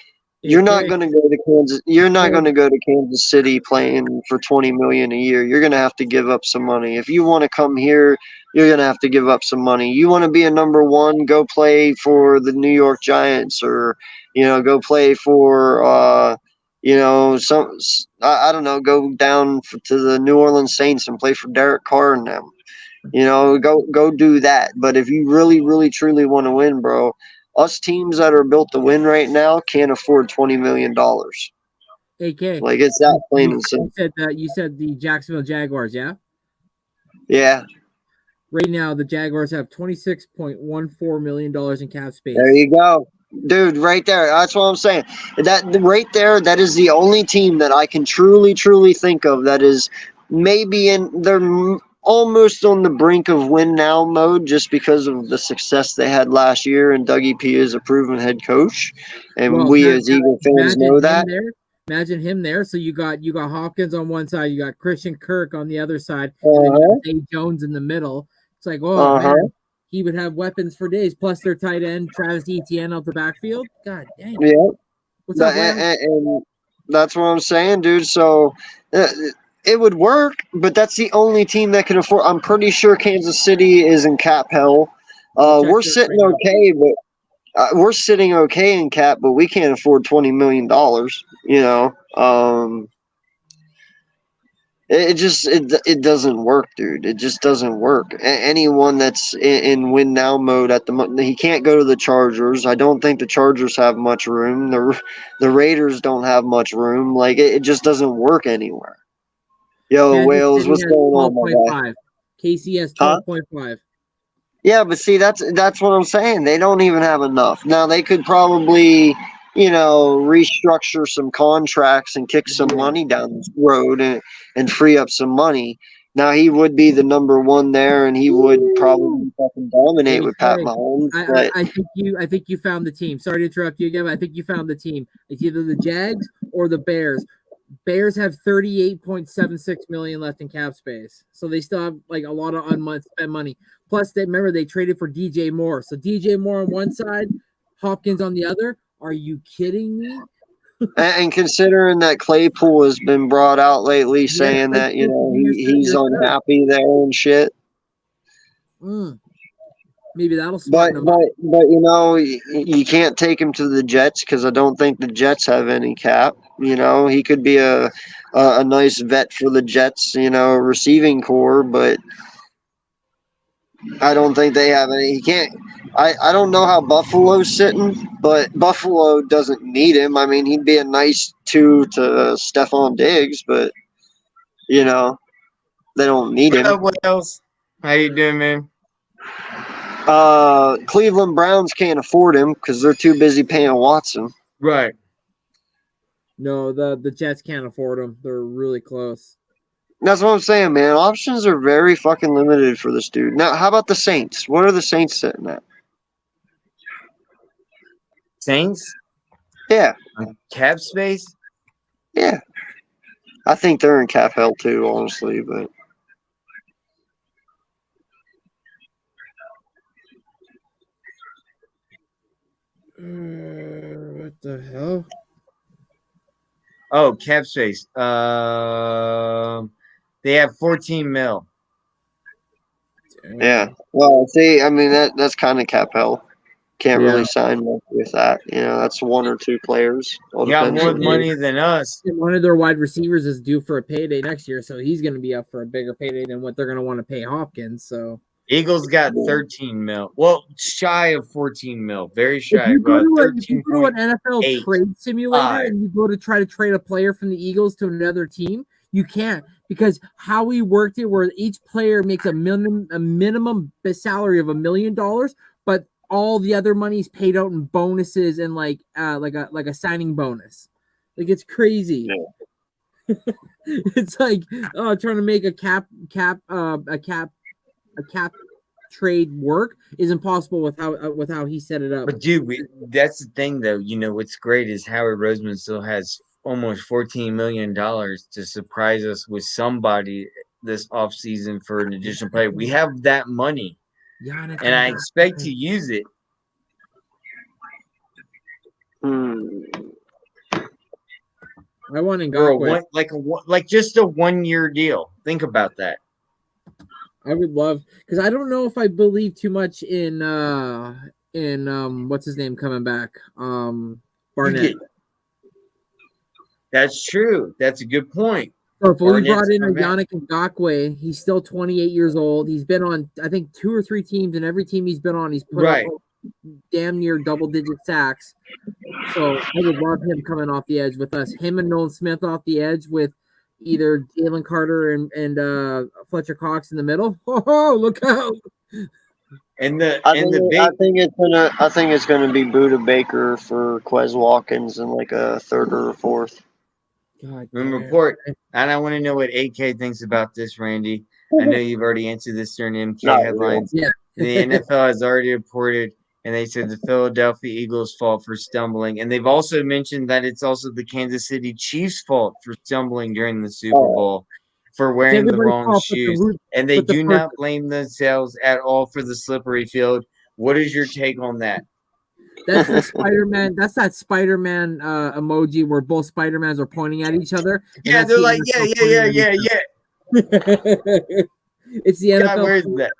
you're not going to go to Kansas. You're not going to go to Kansas City playing for $20 million a year. You're going to have to give up some money. If you want to come here, you're going to have to give up some money. You want to be a number one, go play for the New York Giants, or, you know, go play for, I don't know, go down to the New Orleans Saints and play for Derek Carr and them. You know, go do that. But if you really, really, truly want to win, bro, us teams that are built to win right now can't afford $20 million. AK. Like, it's that plain and simple. You said the Jacksonville Jaguars, yeah? Yeah. Right now, the Jaguars have $26.14 million in cap space. There you go. Dude, right there. That's what I'm saying. That right there, that is the only team that I can truly, truly think of that is maybe they're almost on the brink of win now mode, just because of the success they had last year, and Dougie P is a proven head coach, and we as Eagle fans know that. Imagine him there. So you got Hopkins on one side, you got Christian Kirk on the other side, and then you got Dave Jones in the middle. It's like, man, he would have weapons for days. Plus their tight end Travis Etienne out the backfield. God dang. Yeah. What's up, and that's what I'm saying, dude. So it would work, but that's the only team that can afford. I'm pretty sure Kansas City is in cap hell. We're sitting okay, but we're sitting okay in cap, but we can't afford $20 million. You know, It doesn't work, dude. It just doesn't work. Anyone that's in win now mode at the moment, he can't go to the Chargers. I don't think the Chargers have much room. The Raiders don't have much room. Like it just doesn't work anywhere. Yo, Kansas Wales, City what's has going on, my guy? 12.5. KC has Huh? 12.5. Yeah, but see, that's what I'm saying. They don't even have enough. Now they could probably, restructure some contracts and kick some money down the road and free up some money. Now he would be the number one there, and he would probably fucking dominate with Pat Mahomes. But I think you found the team. Sorry to interrupt you again, but I think you found the team. It's either the Jags or the Bears. Bears have 38.76 million left in cap space, so they still have like a lot of unspent money. Plus, remember they traded for DJ Moore, so DJ Moore on one side, Hopkins on the other. Are you kidding me? and considering that Claypool has been brought out lately, saying that he's unhappy there and shit. Maybe that'll smarten him up. But you can't take him to the Jets because I don't think the Jets have any cap. He could be a nice vet for the Jets, receiving core, but I don't think they have any. He can't. I don't know how Buffalo's sitting, but Buffalo doesn't need him. I mean, he'd be a nice two to Stephon Diggs, but they don't need him. What else? How you doing, man? Cleveland Browns can't afford him because they're too busy paying Watson. Right. No, the Jets can't afford him. They're really close. That's what I'm saying, man. Options are very fucking limited for this dude. Now, how about the Saints? What are the Saints sitting at? Saints? Yeah. Cap space? Yeah. I think they're in cap hell too, honestly, but what the hell? Oh, cap space. They have 14 mil. Yeah. Well, see, I mean that's kind of cap hell. Can't really sign much with that. That's one or two players. Got more money than us. One of their wide receivers is due for a payday next year, so he's going to be up for a bigger payday than what they're going to want to pay Hopkins. So Eagles got 13 mil. Well, shy of 14 mil. Very shy. If you go to an NFL trade simulator and you go to try to trade a player from the Eagles to another team, you can't, because how we worked it, where each player makes a minimum salary of $1 million, but all the other money's paid out in bonuses and like a signing bonus. Like, it's crazy. Yeah. It's like trying to make a cap trade work is impossible with how he set it up. But dude, that's the thing though. What's great is Howard Roseman still has almost $14 million to surprise us with somebody this offseason for an additional player. We have that money. And I expect to use it. I want Ngakoue. Like just a 1-year deal. Think about that. I would love, because I don't know if I believe too much in what's his name coming back, Barnett. That's true. That's a good point. So if we brought in Yannick Ngakoue, he's still 28 years old. He's been on, I think, 2 or 3 teams, and every team he's been on, he's put up damn near double-digit sacks. So I would love him coming off the edge with us. Him and Nolan Smith off the edge with either Jalen Carter and Fletcher Cox in the middle. Oh, look out! I think it's gonna be Buda Baker for Quez Watkins in like a 3rd or a 4th. Report. And I want to know what AK thinks about this, Randy. I know you've already answered this during MK headlines. Yeah. The NFL has already reported, and they said the Philadelphia Eagles' fault for stumbling. And they've also mentioned that it's also the Kansas City Chiefs' fault for stumbling during the Super Bowl for wearing the wrong shoes. And they do not blame themselves at all for the slippery field. What is your take on that? That's the Spider-Man. That's that Spider-Man emoji where both Spider-Mans are pointing at each other. Yeah, they're like, yeah. It's the NFL. Where is that?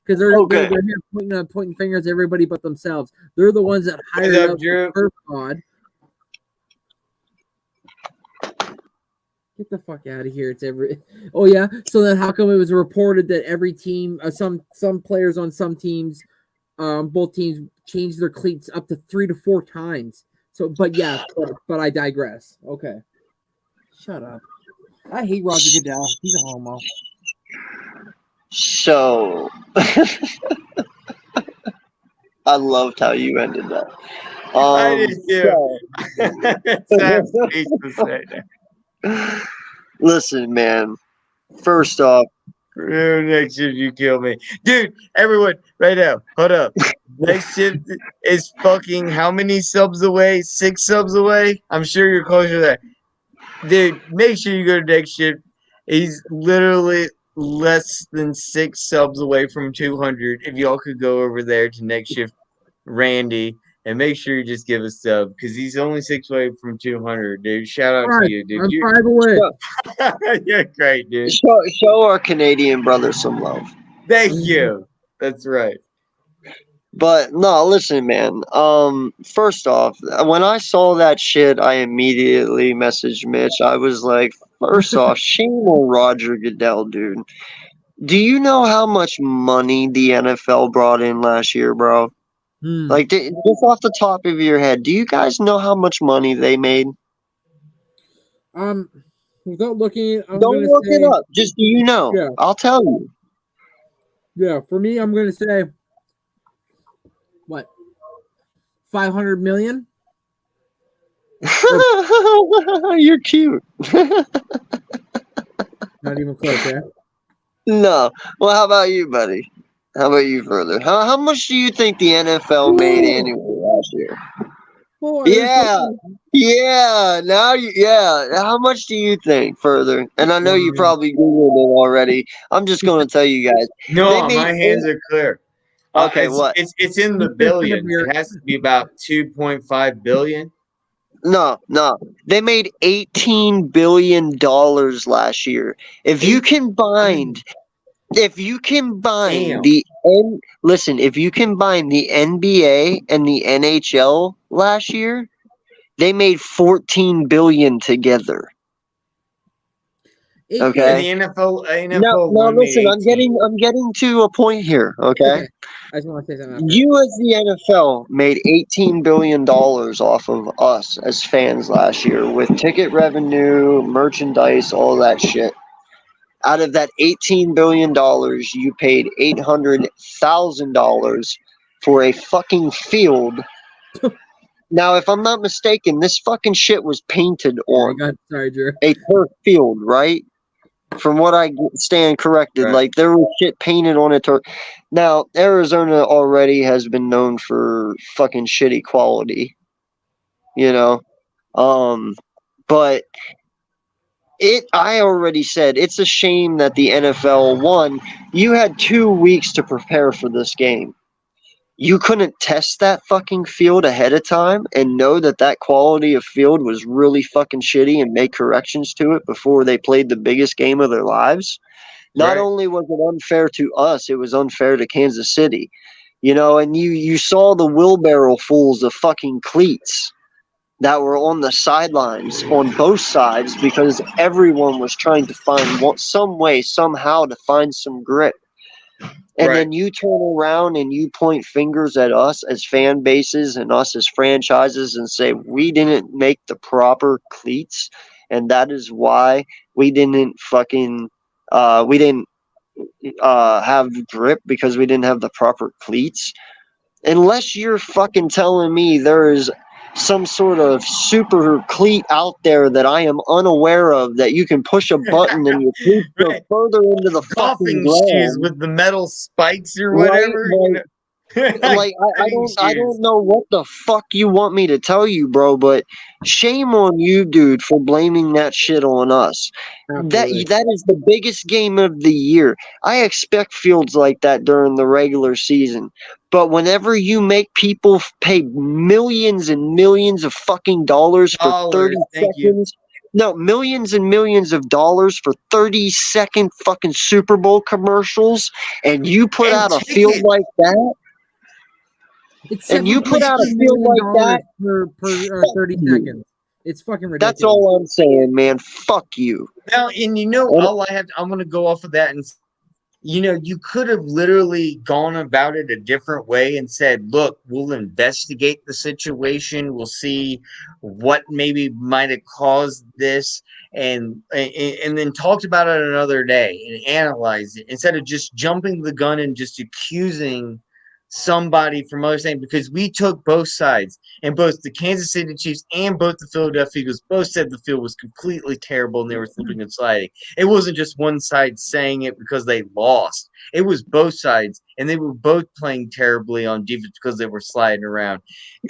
Because they're here pointing fingers at everybody but themselves. They're the ones that hired up the Turf God. Get the fuck out of here! It's every. Oh yeah. So then, how come it was reported that every team, some players on some teams, both teams changed their cleats up to 3 to 4 times. So, but yeah, but I digress. Okay. Shut up. I hate Roger Goodell. He's a homo. So, I loved how you ended that. I did too. That's speechless right now. Listen, man. First off, Next shift, you kill me, dude. Everyone, right now, hold up. Next shift is fucking how many subs away? 6 subs away. I'm sure you're closer to that, dude. Make sure you go to next shift. He's literally less than 6 subs away from 200. If y'all could go over there to next shift, Randy, and make sure you just give a sub because he's only 6 away from 200, dude. Shout out to you, dude. I'm 5 away. You're great, dude. show our Canadian brother some love. Thank you. That's right. But no, listen, man. First off, when I saw that shit, I immediately messaged Mitch. I was like, first off, shame on Roger Goodell, dude. Do you know how much money the NFL brought in last year, bro? Like, just off the top of your head, do you guys know how much money they made? Without looking, Don't look it up. Just do you know? Yeah. I'll tell you. Yeah, for me, I'm gonna say what? 500 million? You're cute. Not even close, yeah. No. Well, how about you, buddy? How about you further? How much do you think the NFL made annually last year? Yeah. Now How much do you think further? And I know you probably Googled it already. I'm just going to tell you guys. No, my hands are clear. Okay, what? It's in the billions. It has to be about 2.5 billion. No. They made $18 billion last year. If you combine if you combine the NBA and the NHL last year, they made $14 billion together. Okay. And the NFL No, listen, I'm getting to a point here, okay? I just want to say something. You as the NFL made $18 billion off of us as fans last year with ticket revenue, merchandise, all that shit. Out of that $18 billion, you paid $800,000 for a fucking field. Now, if I'm not mistaken, this fucking shit was painted on a turf field, right? From what I stand corrected, Right. Like there was shit painted on a turf. Now, Arizona already has been known for fucking shitty quality, you know? But I already said it's a shame that the NFL won. You had 2 weeks to prepare for this game. You couldn't test that fucking field ahead of time and know that quality of field was really fucking shitty and make corrections to it before they played the biggest game of their lives. Not only was it unfair to us, it was unfair to Kansas City. You know, and you saw the wheelbarrow fulls of fucking cleats that were on the sidelines on both sides because everyone was trying to find some way, somehow to find some grip. And then you turn around and you point fingers at us as fan bases and us as franchises and say, we didn't make the proper cleats. And that is why we didn't fucking, we didn't have grip because we didn't have the proper cleats. Unless you're fucking telling me there is some sort of super cleat out there that I am unaware of that you can push a button and your cleats go further into the fucking ground. Shoes with the metal spikes or whatever. Like I don't know what the fuck you want me to tell you, bro, but shame on you, dude, for blaming that shit on us. Absolutely. That is the biggest game of the year. I expect fields like that during the regular season. But whenever you make people pay millions and millions of fucking dollars for 30 seconds, millions and millions of dollars for 30-second fucking Super Bowl commercials, and you put out a field like that, it's and you put out a field like that per 30 seconds. It's fucking ridiculous. That's all I'm saying, man. Fuck you. Now, and I'm going to go off of that and you could have literally gone about it a different way and said, look, we'll investigate the situation. We'll see what maybe might have caused this and then talked about it another day and analyzed it instead of just jumping the gun and just accusing somebody from other things, because we took both sides, and both the Kansas City Chiefs and both the Philadelphia Eagles both said the field was completely terrible and they were slipping and sliding. It wasn't just one side saying it because they lost. It was both sides, and they were both playing terribly on defense because they were sliding around.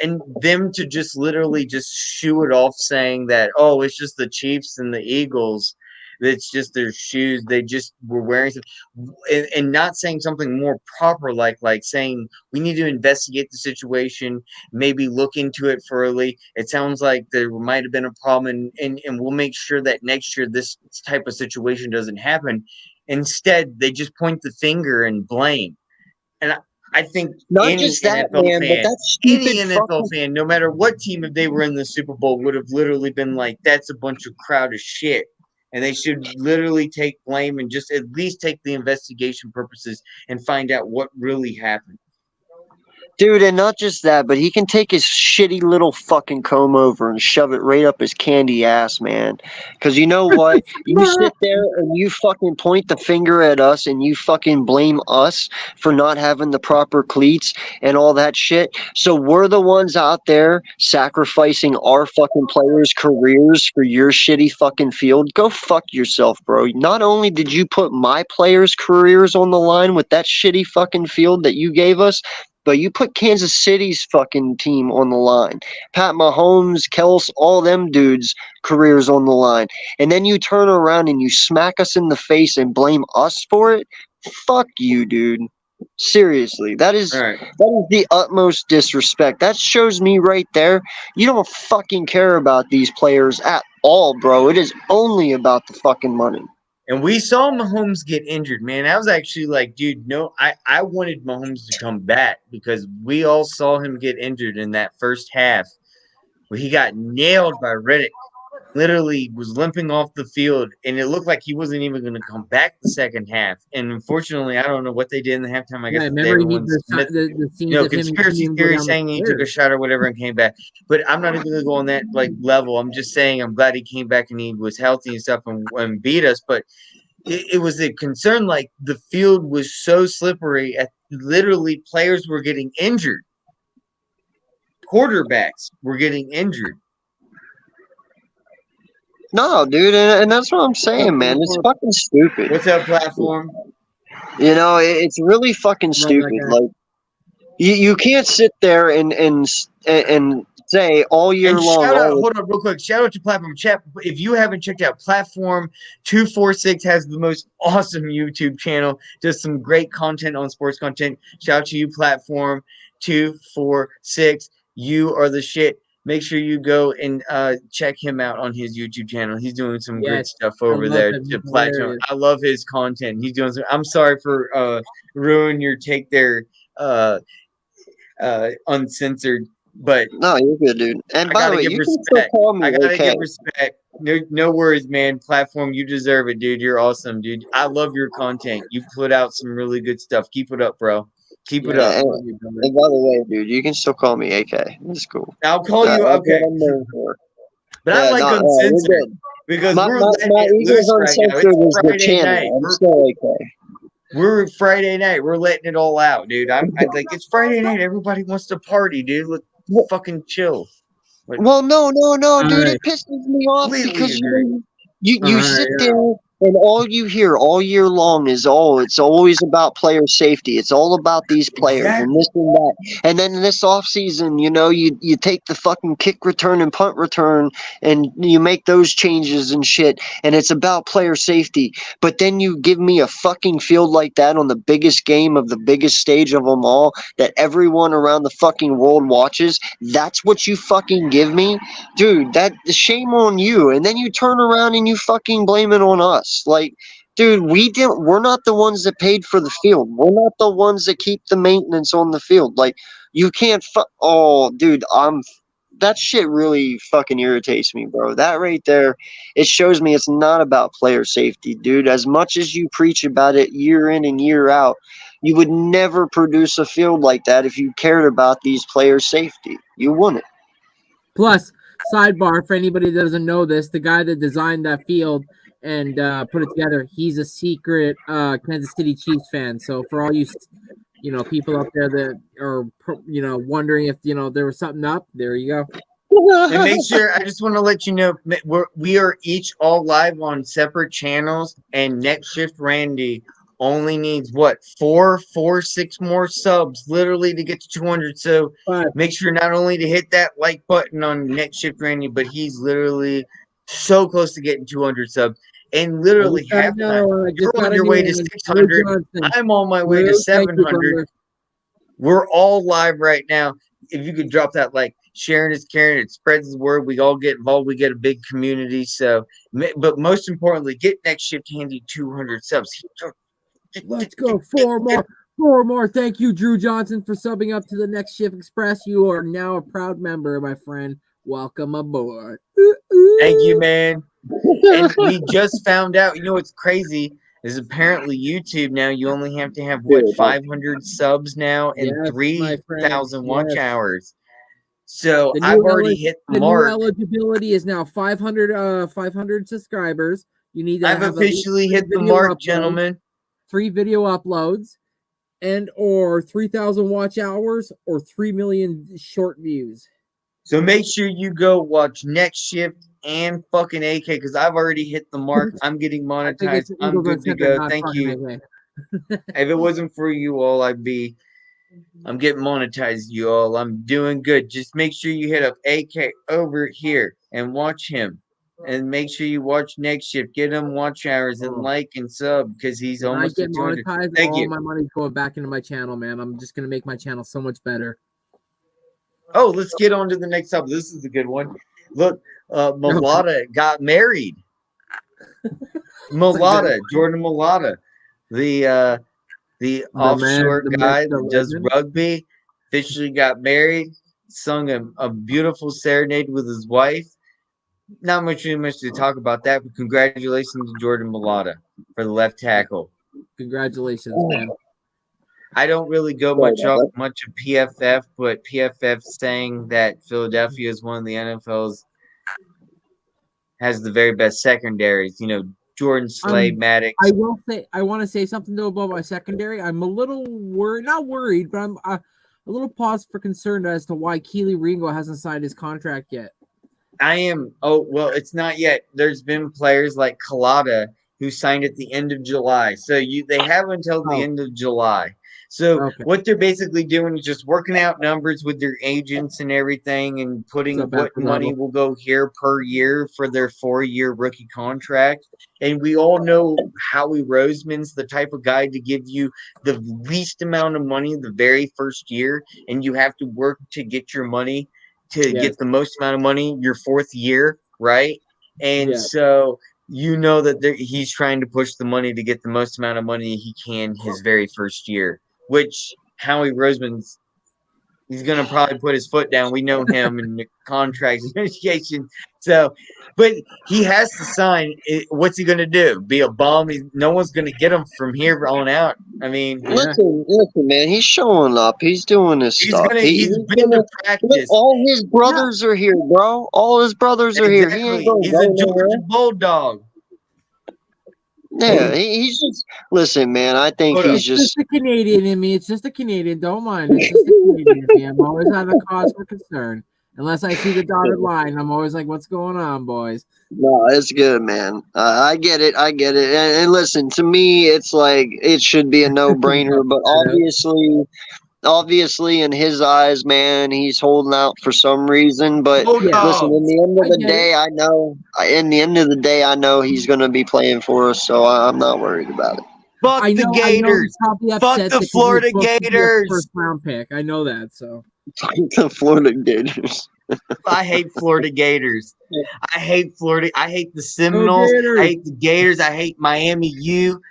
And them to just literally just shoo it off saying that, oh, it's just the Chiefs and the Eagles, it's just their shoes, they just were wearing some, and not saying something more proper like saying we need to investigate the situation, maybe look into it thoroughly. It sounds like there might have been a problem, and we'll make sure that next year this type of situation doesn't happen. Instead, they just point the finger and blame. And I think Not any just that, NFL man, but fan, that stupid any NFL fan, no matter what team, if they were in the Super Bowl, would have literally been like, that's a bunch of crowd of shit. And they should literally take blame and just at least take the investigation purposes and find out what really happened. Dude, and not just that, but he can take his shitty little fucking comb over and shove it right up his candy ass, man. Because you know what? You sit there and you fucking point the finger at us and you fucking blame us for not having the proper cleats and all that shit. So we're the ones out there sacrificing our fucking players' careers for your shitty fucking field. Go fuck yourself, bro. Not only did you put my players' careers on the line with that shitty fucking field that you gave us, but you put Kansas City's fucking team on the line. Pat Mahomes, Kels, all them dudes' careers on the line. And then you turn around and you smack us in the face and blame us for it? Fuck you, dude. Seriously. That is the utmost disrespect. That shows me right there, you don't fucking care about these players at all, bro. It is only about the fucking money. And we saw Mahomes get injured, man. I was actually like, dude, no, I wanted Mahomes to come back because we all saw him get injured in that first half where he got nailed by Riddick. Literally was limping off the field, and it looked like he wasn't even going to come back the second half. And unfortunately, I don't know what they did in the halftime. I guess conspiracy theory saying he took a shot or whatever and came back. But I'm not even going to go on that level. I'm just saying I'm glad he came back and he was healthy and stuff and beat us. But it was a concern. Like the field was so slippery. Literally, players were getting injured. Quarterbacks were getting injured. No, dude, and that's what I'm saying, man. It's fucking stupid. What's up, platform? You know, it's really fucking stupid. Like, you can't sit there and say all year long. Hold on, real quick. Shout out to Platform Chat. If you haven't checked out Platform 246, has the most awesome YouTube channel. Does some great content on sports content. Shout out to you, Platform 246. You are the shit. Make sure you go and check him out on his YouTube channel. He's doing some great stuff over there to Platinum. I love his content. He's doing some. I'm sorry for ruining your take there, uncensored. But no, you're good, dude. And by the way, you can still call me. I gotta give respect. No worries, man. Platform, you deserve it, dude. You're awesome, dude. I love your content. You put out some really good stuff. Keep it up, bro. Keep it up. And by the way, dude, you can still call me AK. It's cool. I'll call you okay. But I like uncensored because we're letting it loose right now. It's Friday night. I'm still AK. We're Friday night. We're letting it all out, dude. I'm like, it's Friday night. Everybody wants to party, dude. Let's fucking chill. Well, no, dude. It pisses me off because you sit there. And all you hear all year long is, it's always about player safety. It's all about these players and this and that. And then this offseason, you take the fucking kick return and punt return and you make those changes and shit. And it's about player safety. But then you give me a fucking field like that on the biggest game of the biggest stage of them all that everyone around the fucking world watches. That's what you fucking give me? Dude, shame on you. And then you turn around and you fucking blame it on us. Like, dude, we're not the ones that paid for the field. We're not the ones that keep the maintenance on the field. Like, you can't dude, that shit really fucking irritates me, bro. That right there, it shows me it's not about player safety, dude. As much as you preach about it year in and year out, you would never produce a field like that if you cared about these players' safety. You wouldn't. Plus, sidebar for anybody that doesn't know this, the guy that designed that field and put it together, he's a secret Kansas City Chiefs fan. So for all you people out there that are wondering if there was something up, there you go. And make sure, I just want to let you know, we are each all live on separate channels, and Next Shift Randy only needs what, 6 more subs literally to get to 200. So make sure not only to hit that like button on Next Shift Randy, but he's literally so close to getting 200 subs. And literally half that, you're on your way to 600. I'm on my way to 700. We're all live right now. If you could drop that like, sharing is caring. It spreads the word. We all get involved. We get a big community. So, but most importantly, get Next Shift Handy 200 subs. Let's go. 4 more. Thank you, Drew Johnson, for subbing up to the Next Shift Express. You are now a proud member, my friend. Welcome aboard. Thank you, man. And we just found out, what's crazy is apparently YouTube now, you only have to have, 500 subs now and 3,000 watch hours. So I've already hit the mark. New eligibility is now 500 subscribers. You need to I've officially hit the mark, gentlemen. 3 video uploads and or 3,000 watch hours or 3 million short views. So make sure you go watch Next Shift and fucking AK, because I've already hit the mark. I'm getting monetized. I'm good to go. Thank you. If it wasn't for you all, I'm getting monetized, you all. I'm doing good. Just make sure you hit up AK over here and watch him. And make sure you watch Next Shift. Get him watch hours and like and sub, because he's almost at 200. Thank you. All my money's going back into my channel, man. I'm just going to make my channel so much better. Oh, let's get on to the next topic. This is a good one. Look, Mulata got married. Mulata, Jordan Mulata, the offshore guy that does rugby, officially got married, sung a beautiful serenade with his wife. Not much to talk about that, but congratulations to Jordan Mulata for the left tackle. Congratulations, man. I don't really go much of PFF, but PFF saying that Philadelphia is one of the NFL's has the very best secondaries. Jordan Slade, Maddox. I want to say something though about my secondary. I'm a little worried, not worried, but I'm a little pause for concern as to why Keely Ringo hasn't signed his contract yet. I am. Oh, well, it's not yet. There's been players like Collada who signed at the end of July. So they have until the end of July. So what they're basically doing is just working out numbers with their agents and everything and putting what money will go here per year for their 4-year rookie contract. And we all know Howie Roseman's the type of guy to give you the least amount of money the very first year, and you have to work to get your money to get the most amount of money your 4th year, right? And so that he's trying to push the money to get the most amount of money he can his very first year, which Howie Roseman's he's going to probably put his foot down. We know him in the contract negotiation. So, but he has to sign. What's he going to do? Be a bum? No one's going to get him from here on out. I mean, listen, man. He's showing up. He's doing his stuff. He's been to practice. All his brothers are here, bro. All his brothers are here. He's a Georgia Bulldog. Yeah, he's just listen, man. I think he's just a Canadian in me. It's just a Canadian. Don't mind. It's just a Canadian in me. I'm always have a cause for concern. Unless I see the dotted line, I'm always like, "What's going on, boys?" No, it's good, man. I get it. And listen, to me, it's like it should be a no-brainer. But obviously, in his eyes, man, he's holding out for some reason. But listen, in the end of the day, I know. In the end of the day, I know he's going to be playing for us, so I'm not worried about it. Fuck the Gators. Fuck the Florida Gators. First round pick. I know that. So fuck the Florida Gators. I hate Florida Gators. I hate Florida. I hate the Seminoles. I hate the Gators. I hate Miami U.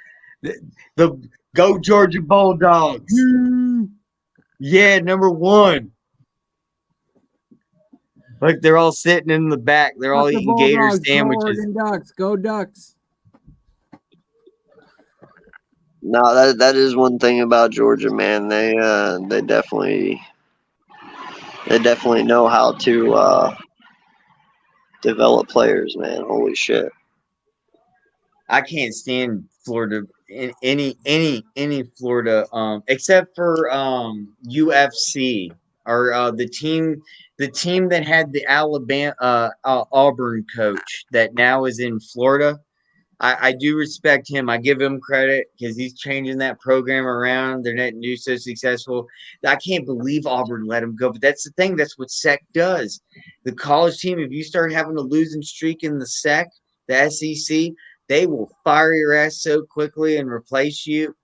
The Go Georgia Bulldogs. Yeah, number 1. Like they're all sitting in the back. They're all Fuck the eating gator Bulldogs, go sandwiches. Oregon Ducks, go Ducks. No, that is one thing about Georgia, man. They definitely know how to develop players, man. Holy shit. I can't stand Florida in any Florida except for UFC or the team that had the Alabama Auburn coach that now is in Florida. I do respect him. I give him credit because he's changing that program around. They're not new so successful. I can't believe Auburn let him go. But that's the thing. That's what SEC does. The college team, if you start having a losing streak in the SEC, the SEC, they will fire your ass so quickly and replace you.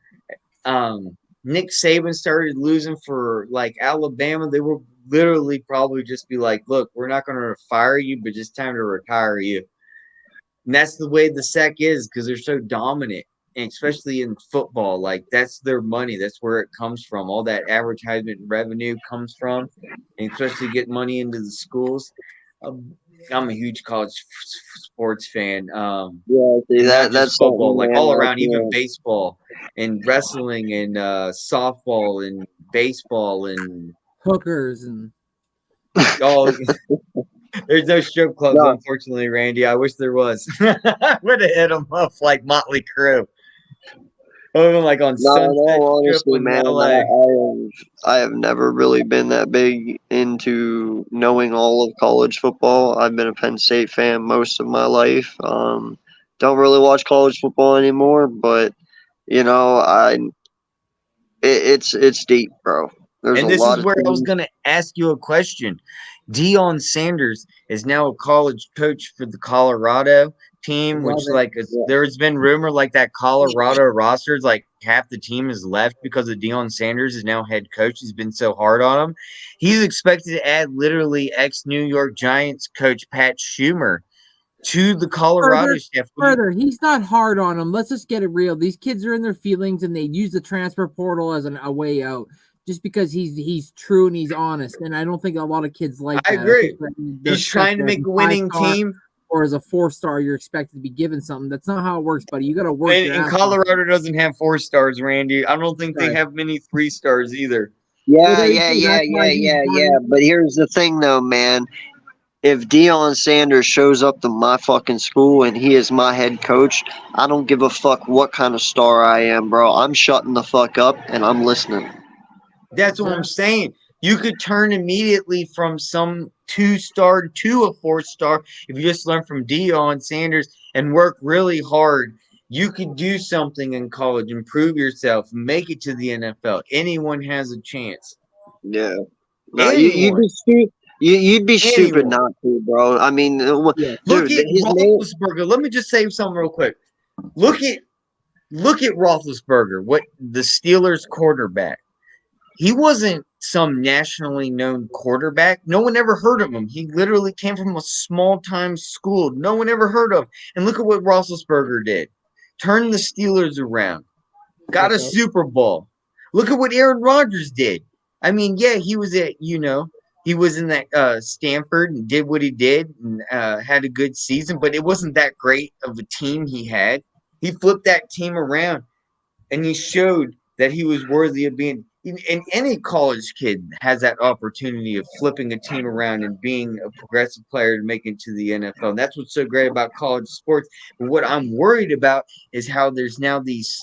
Nick Saban started losing for like Alabama. They will literally probably just be like, look, we're not going to fire you, but just time to retire you. And that's the way the SEC is because they're so dominant, and especially in football. Like, that's their money. That's where it comes from. All that advertisement revenue comes from, and especially get money into the schools. I'm a huge college sports fan. Yeah, see, Not just that's football, something, like man. all around, even baseball and wrestling and softball and baseball and Hookers and oh. There's no strip clubs, No. unfortunately, Randy. I wish there was. I would have hit them up like Motley Crue. Like on No, in Sunset all Strip honesty, in man, LA. I have never really been that big into knowing all of college football. I've been a Penn State fan most of my life. Don't really watch college football anymore, but you know, it's deep, bro. There's And a this lot is of where I was things. going to ask you a question. Deion Sanders is now a college coach for the Colorado team, love which it. like there's been rumor like that Colorado roster is like half the team is left because of Deion Sanders is now head coach. He's been so hard on him. He's expected to add literally ex-New York Giants coach Pat Schumer to the Colorado staff. Further, he's not hard on them. Let's just get it real. These kids are in their feelings, and they use the transfer portal as a way out. Just because he's true and he's honest, and I don't think a lot of kids like I that. agree. They're He's trying to expected make as a winning 5-star team. or as a 4-star, you're expected to be given something. That's not how it works, buddy. You got to work. And Colorado doesn't have 4 stars, Randy. I don't think they have many 3 stars either. Yeah, Well, yeah. But here's the thing, though, man. If Deion Sanders shows up to my fucking school and he is my head coach, I don't give a fuck what kind of star I am, bro. I'm shutting the fuck up and I'm listening. That's what I'm saying. You could turn immediately from some 2-star to a 4-star if you just learn from Deion Sanders and work really hard. You could do something in college, improve yourself, make it to the NFL. Anyone has a chance. Yeah. No, you'd be stupid. You'd be stupid not to, bro. I mean, Look dude, at Roethlisberger. Let me just say something real quick. Look at Roethlisberger, what the Steelers quarterback. He wasn't some nationally known quarterback. No one ever heard of him. He literally came from a small-time school. No one ever heard of. And look at what Roethlisberger did. Turned the Steelers around. Got a Super Bowl. Look at what Aaron Rodgers did. I mean, yeah, he was he was in that Stanford and did what he did and had a good season, but it wasn't that great of a team he had. He flipped that team around, and he showed that he was worthy of being. And any college kid has that opportunity of flipping a team around and being a progressive player to make it to the NFL. And that's what's so great about college sports. But what I'm worried about is how there's now these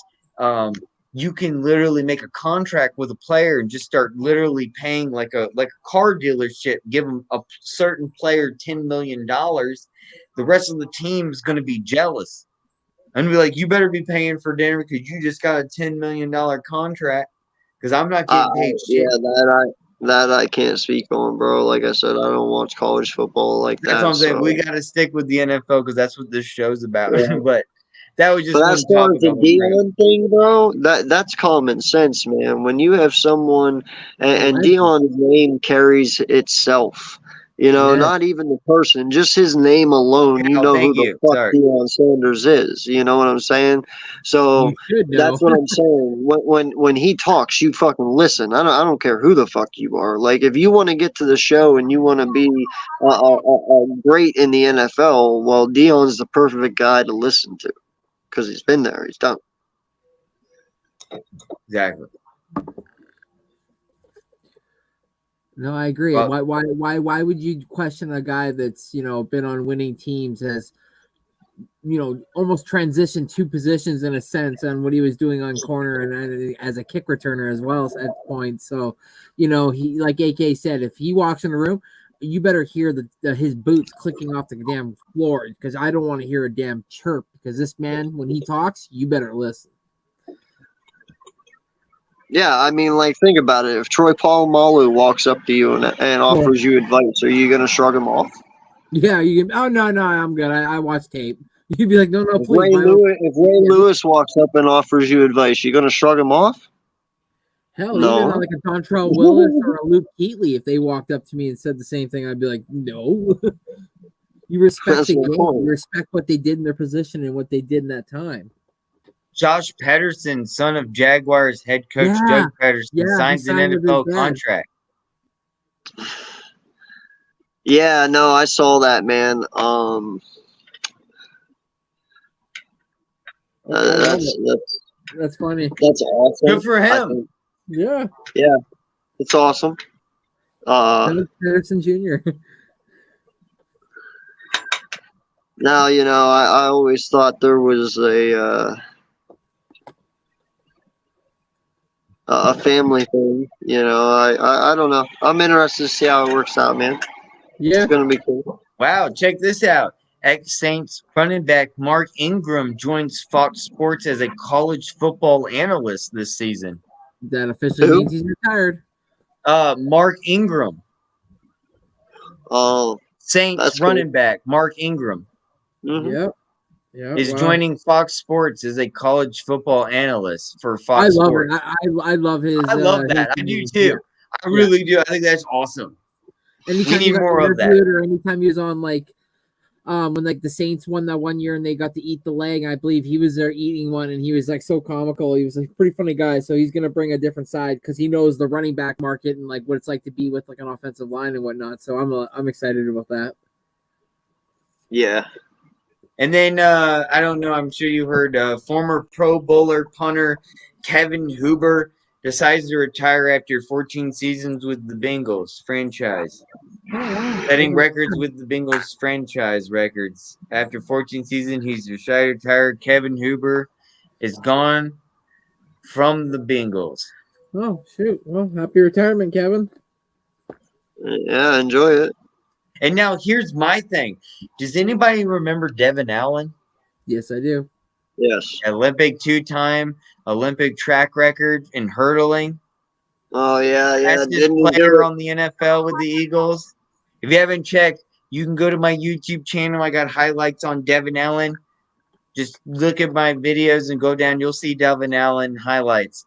you can literally make a contract with a player and just start literally paying like a car dealership, give them a certain player $10 million. The rest of the team is going to be jealous and be like, you better be paying for dinner because you just got a $10 million contract because I'm not getting paid shit. Yeah, that I can't speak on, bro. Like I said, I don't watch college football like that. That's what I'm saying. So. We got to stick with the NFL because that's what this show's about. Yeah. But that was just But one as far as topic. the Deion thing, bro, that's common sense, man. When you have someone, and Deion's name carries itself. You know, Yeah. not even the person, just his name alone. You Oh, know who thank the you. fuck Sorry. Deion Sanders is. You know what I'm saying? So You should know. that's what I'm saying. When he talks, you fucking listen. I don't care who the fuck you are. Like if you want to get to the show and you want to be great in the NFL, well, Deion's the perfect guy to listen to because he's been there. He's done. Exactly. No, I agree. Well- Why would you question a guy that's, you know, been on winning teams, has, you know, almost transitioned two positions in a sense on what he was doing on corner and as a kick returner as well at points. So, you know, he, like AK said, if he walks in the room, you better hear his boots clicking off the damn floor, because I don't want to hear a damn chirp, because this man, when he talks, you better listen. Yeah, I mean, like, think about it. If Troy Polamalu walks up to you and offers you advice, are you going to shrug him off? Yeah, you can. Oh no, I'm good. I watch tape. You'd be like, no, If please. Ray Lewis walks up and offers you advice, you going to shrug him off? Hell, No. even like a Dontrell Willis or a Luke Keatley, if they walked up to me and said the same thing, I'd be like, no. You respect That's the my game. point. You respect what they did in their position and what they did in that time. Josh Pedersen, son of Jaguars head coach Yeah. Doug Pedersen, Yeah, he signs an signed with his NFL dad. contract. Yeah, no, I saw that, man. I love it. That's That's funny. that's awesome. Good for I him. think Yeah. it's awesome. Doug Peterson Jr. Now, you know, I always thought there was a family thing. You know, I don't know. I'm interested to see how it works out, man. Yeah. It's gonna be cool. Wow, check this out. Ex-Saints running back Mark Ingram joins Fox Sports as a college football analyst this season. That officially Who? means he's retired. Mark Ingram, Oh, Saints That's running back Mark Ingram mhm. Yep. Yeah. is wow. joining Fox Sports as a college football analyst for I Fox love Sports. it. I love his. I love that. I do too. I really do. I think that's awesome. Anytime We you need got more of that. interviewed, or anytime he was on, like, when like the Saints won that one year and they got to eat the leg, I believe he was there eating one, and he was like so comical. He was a pretty funny guy, so he's gonna bring a different side because he knows the running back market and like what it's like to be with like an offensive line and whatnot. So I'm excited about that. Yeah. And then I don't know. I'm sure you heard former Pro Bowler punter Kevin Huber decides to retire after 14 seasons with the Bengals franchise, setting records with the Bengals franchise records. After 14 seasons, he's decided to retire. Kevin Huber is gone from the Bengals. Oh shoot! Well, happy retirement, Kevin. Yeah, enjoy it. And now here's my thing. Does anybody remember Devin Allen? Yes, I do. Yes. Olympic two-time Olympic track record in hurdling. Oh yeah, yeah. Fastest Didn't he player do it? on the NFL with the Eagles. If you haven't checked, you can go to my YouTube channel. I got highlights on Devin Allen. Just look at my videos and go down. You'll see Devin Allen highlights.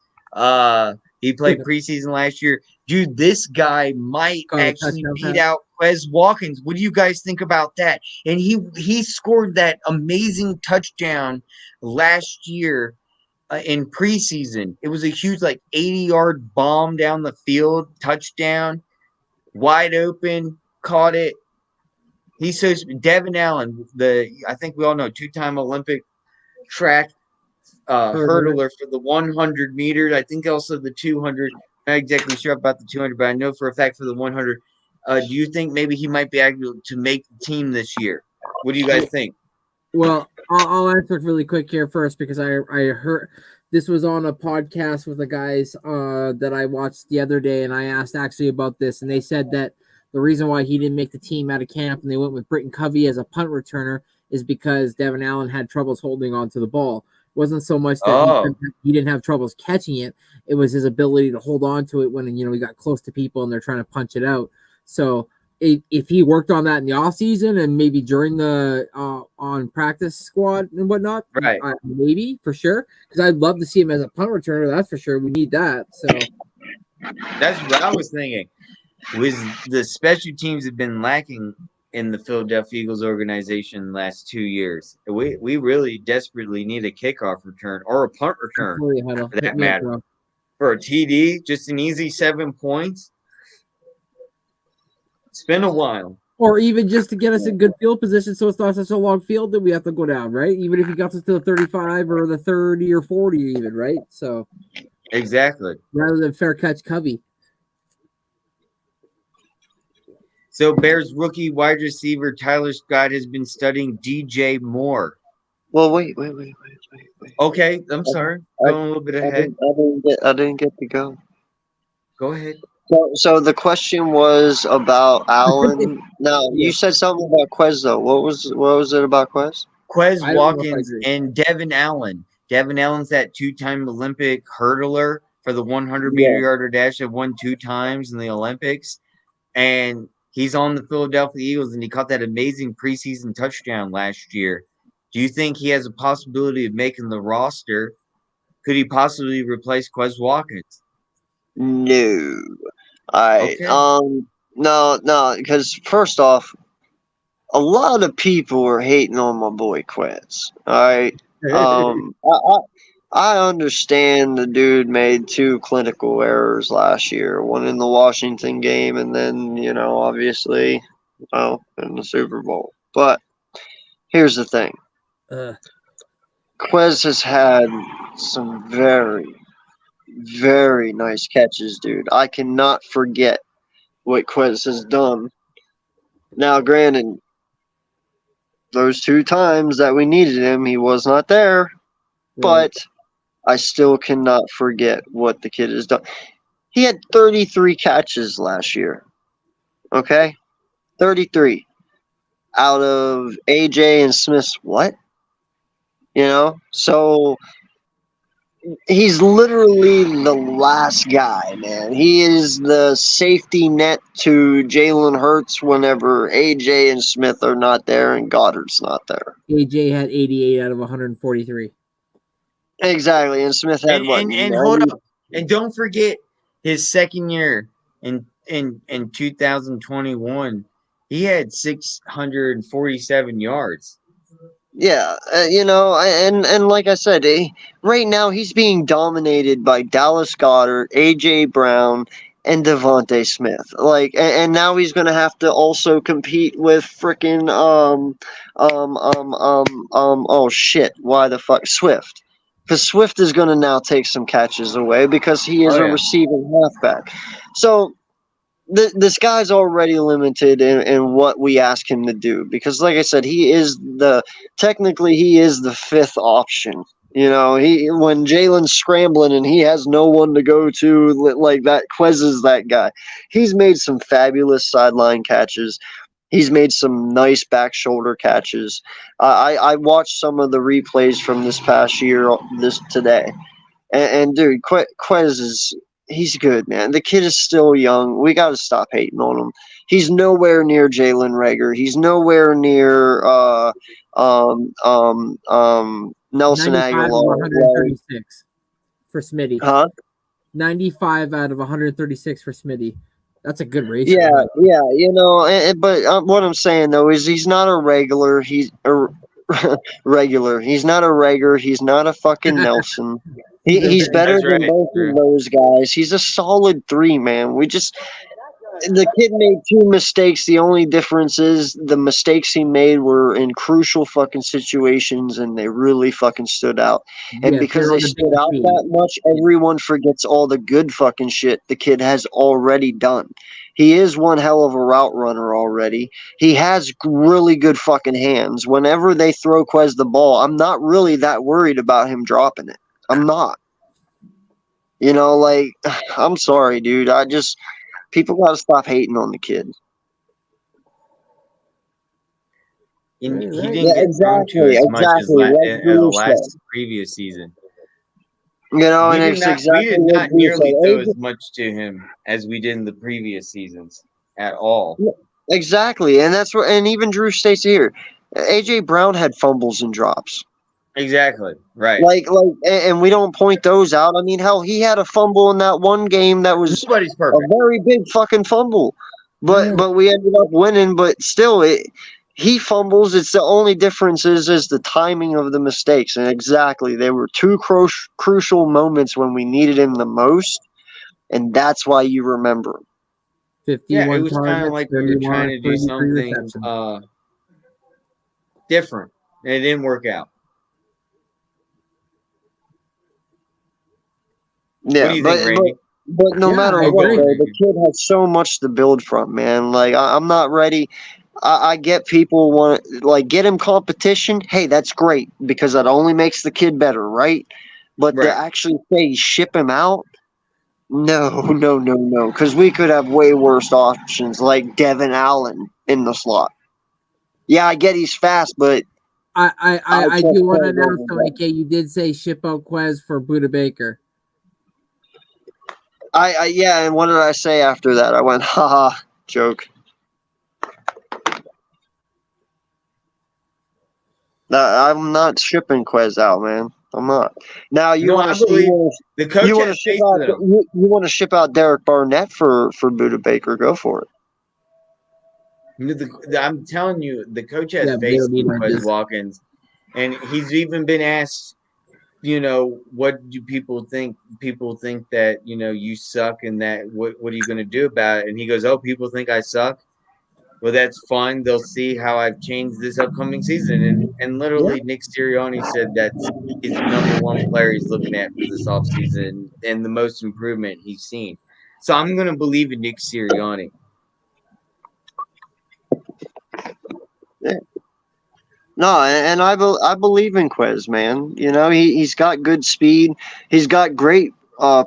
He played preseason last year. Dude, this guy might Got a actually touchdown beat pass. out Quez Watkins. What do you guys think about that? And he scored that amazing touchdown last year in preseason. It was a huge, like 80-yard bomb down the field, touchdown, wide open, caught it. He's so Devin Allen, I think we all know, two-time Olympic track hurdler for the 100 meters. I think also the 200. Not exactly sure about the 200, but I know for a fact for the 100. Do you think maybe he might be able to make the team this year? What do you guys think? Well, I'll answer it really quick here first because I heard this was on a podcast with the guys that I watched the other day, and I asked actually about this, and they said that the reason why he didn't make the team out of camp and they went with Britton Covey as a punt returner is because Devin Allen had troubles holding on to the ball. It wasn't so much that he didn't have troubles catching it. It was his ability to hold on to it when, you know, he got close to people and they're trying to punch it out. So if he worked on that in the off season and maybe during the on practice squad and whatnot, right? Maybe for sure, because I'd love to see him as a punt returner. That's for sure. We need that. So that's what I was thinking. was the special teams have been lacking in the Philadelphia Eagles organization the last 2 years. We really desperately need a kickoff return or a punt return Absolutely, Huddle. for Hit that me up, matter. bro. For a TD, just an easy 7 points. It's been a while. Or even just to get us in good field position so it's not such a long field that we have to go down, right? Even if he got us to the 35 or the 30 or 40 even, right? So Exactly. rather than fair catch Covey. So Bears rookie wide receiver Tyler Scott has been studying DJ Moore. Well, wait. Okay, I'm sorry. Going a little bit ahead. I didn't get to go. Go ahead. So the question was about Allen. Now you said something about Quez though. What was it about Quez? Quez I don't know if I Watkins agree. and Devin Allen. Devin Allen's that 2-time Olympic hurdler for the 100-meter yarder dash that won 2 times in the Olympics. And he's on the Philadelphia Eagles, and he caught that amazing preseason touchdown last year. Do you think he has a possibility of making the roster? Could he possibly replace Quez Watkins? No. All right. Okay. No, because first off, a lot of people are hating on my boy Quez. All right. I understand the dude made 2 clinical errors last year, one in the Washington game, and then obviously, in the Super Bowl. But here's the thing: Quez has had some very, very nice catches, dude. I cannot forget what Quez has done. Now, granted, those 2 times that we needed him, he was not there, but I still cannot forget what the kid has done. He had 33 catches last year. Okay? 33 out of AJ and Smith's what? So he's literally the last guy, man. He is the safety net to Jalen Hurts whenever AJ and Smith are not there and Goddard's not there. AJ had 88 out of 143. Exactly, and Smith had what? And hold up, and don't forget his second year in 2021. He had 647 yards. Yeah, and like I said, right now he's being dominated by Dallas Goedert, AJ Brown, and Devontae Smith. And now he's gonna have to also compete with freaking oh shit, why the fuck Swift? Because Swift is gonna now take some catches away because he is a receiving halfback. So this guy's already limited in what we ask him to do because, like I said, he is technically the 5th option. When Jalen's scrambling and he has no one to go to, like that, Quez is that guy. He's made some fabulous sideline catches. He's made some nice back shoulder catches. I watched some of the replays from this past year today, and dude, Quez he's good, man. The kid is still young. We got to stop hating on him. He's nowhere near Jalen Reagor. He's nowhere near Nelson 95 Aguilar. out of 136 for Smitty. Huh? 95 out of 136 for Smitty. That's a good ratio. Yeah. But what I'm saying though is he's not a regular. He's a regular. He's not a Reagor. He's not a fucking Nelson. He's better than both of those guys. He's a solid 3, man. The kid made 2 mistakes. The only difference is the mistakes he made were in crucial fucking situations, and they really fucking stood out. And because they stood out that much, everyone forgets all the good fucking shit the kid has already done. He is one hell of a route runner already. He has really good fucking hands. Whenever they throw Quez the ball, I'm not really that worried about him dropping it. I'm not. I'm sorry, dude. People got to stop hating on the kid. He didn't get thrown to as much as the last previous season. And we it's did not nearly throw as much to him as we did in the previous seasons at all. Exactly, and that's and even Drew states here. AJ Brown had fumbles and drops. Exactly. Right. And we don't point those out. I mean, hell, he had a fumble in that one game that was Nobody's a perfect. very big fucking fumble, but we ended up winning. But still, he fumbles. It's the only difference is the timing of the mistakes, and exactly they were two crucial moments when we needed him the most, and that's why you remember. 51 Yeah, it was kind of targets, like we were trying to do 33 something receptions. different, and it didn't work out. Yeah, What do you think, Randy? but no Yeah, matter I what, agree. though, the kid has so much to build from, man. Like I'm not ready. I get people want get him competition. Hey, that's great because that only makes the kid better, right? But to Right. actually say ship him out, no, because we could have way worse options like Devin Allen in the slot. Yeah, I get he's fast, but I trust do want to Quez announce over though, that. AK, you did say ship out Quez for Buda Baker. Yeah, and what did I say after that? I went, haha, joke. I'm not shipping Quez out, man. I'm not. Now you No, want I to believe the coach you want to has ship faith out in him. you want to ship out Derek Barnett for Buda Baker? Go for it. I'm telling you, the coach has Yeah, faith they in don't need Quez this. Watkins, and he's even been asked, what do people think? People think that you suck, and that what are you going to do about it? And he goes, "Oh, people think I suck. Well, that's fine. They'll see how I've changed this upcoming season." And literally, Nick Sirianni said that's his number one player he's looking at for this offseason and the most improvement he's seen. So I'm going to believe in Nick Sirianni. Yeah. No, and I believe in Quez, man. He's got good speed. He's got great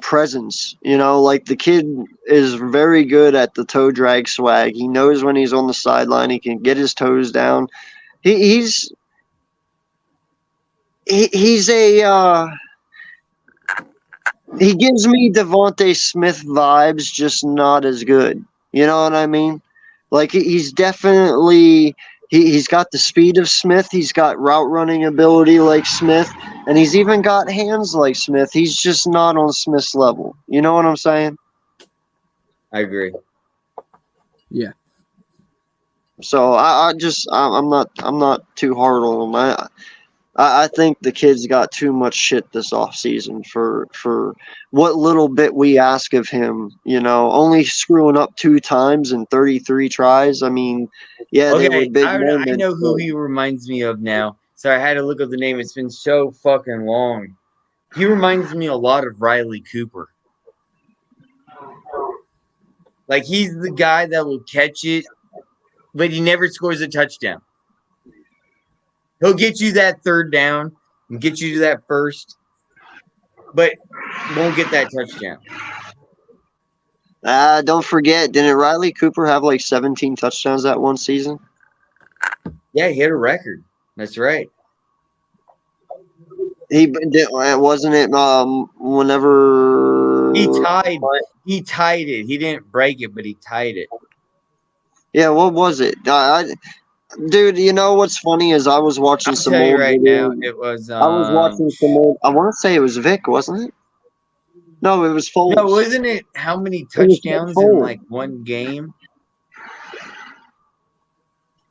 presence. Like the kid is very good at the toe drag swag. He knows when he's on the sideline. He can get his toes down. He's a he gives me Devontae Smith vibes, just not as good. You know what I mean? Like he's definitely he's got the speed of Smith. He's got route running ability like Smith, and he's even got hands like Smith. He's just not on Smith's level. You know what I'm saying? I agree. Yeah. So I'm not too hard on him. I think the kid's got too much shit this offseason for what little bit we ask of him. Only screwing up 2 times in 33 tries. I mean, yeah, they were Okay, big I moments. know who he reminds me of now. Sorry, I had to look up the name. It's been so fucking long. He reminds me a lot of Riley Cooper. Like he's the guy that will catch it, but he never scores a touchdown. He'll get you that third down and get you to that first, but won't get that touchdown. Don't forget, didn't Riley Cooper have like 17 touchdowns that one season? Yeah, he hit a record. That's right. He did, wasn't it whenever He tied it. He didn't break it, but he tied it. Yeah, what was it? Dude, you know what's funny is I was watching I'll some tell you old right video. now, it was I was watching some old. I want to say it was Vic, wasn't it? No, it was Foles. no, wasn't it how many It was Nick touchdowns in Foles. like one game?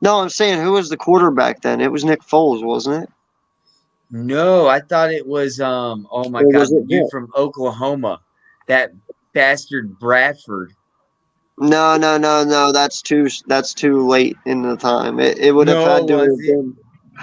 No, I'm saying who was the quarterback then? It was Nick Foles, wasn't it? No, I thought it was oh my Or god, was the it dude Vic? from Oklahoma, that bastard Bradford. No. That's too late in the time. It would have No, had to was have it? been.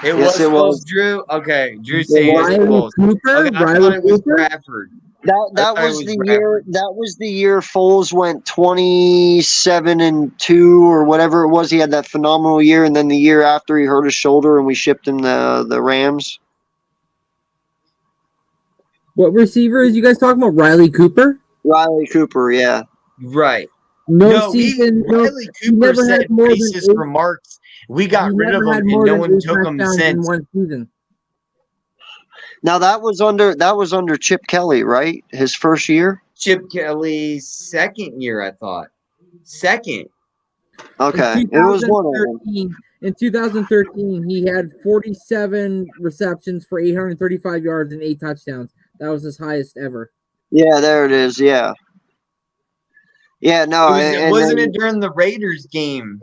It Yes, was it Foles, was. Drew. Okay, Drew It saying it's was. Riley Foles. Cooper? Okay, I Riley thought it was Cooper? Bradford. That I thought it was the Bradford. year. That was the year Foles went 27-2 or whatever it was. He had that phenomenal year, and then the year after he hurt his shoulder, and we shipped him the Rams. What receiver is you guys talking about? Riley Cooper? Riley Cooper, yeah. Right. No season. Riley He Cooper never said had more than racist 8. remarks. We He got rid of never him, had and more no than one 8 took him touchdowns in since. one season. Now that was under Chip Kelly, right? His first year. Chip Kelly's second year, I thought. Second. Okay, it was one of them. In 2013, he had 47 receptions for 835 yards and 8 touchdowns. That was his highest ever. Yeah, there it is. Yeah. Yeah, no, Wasn't it during the Raiders game?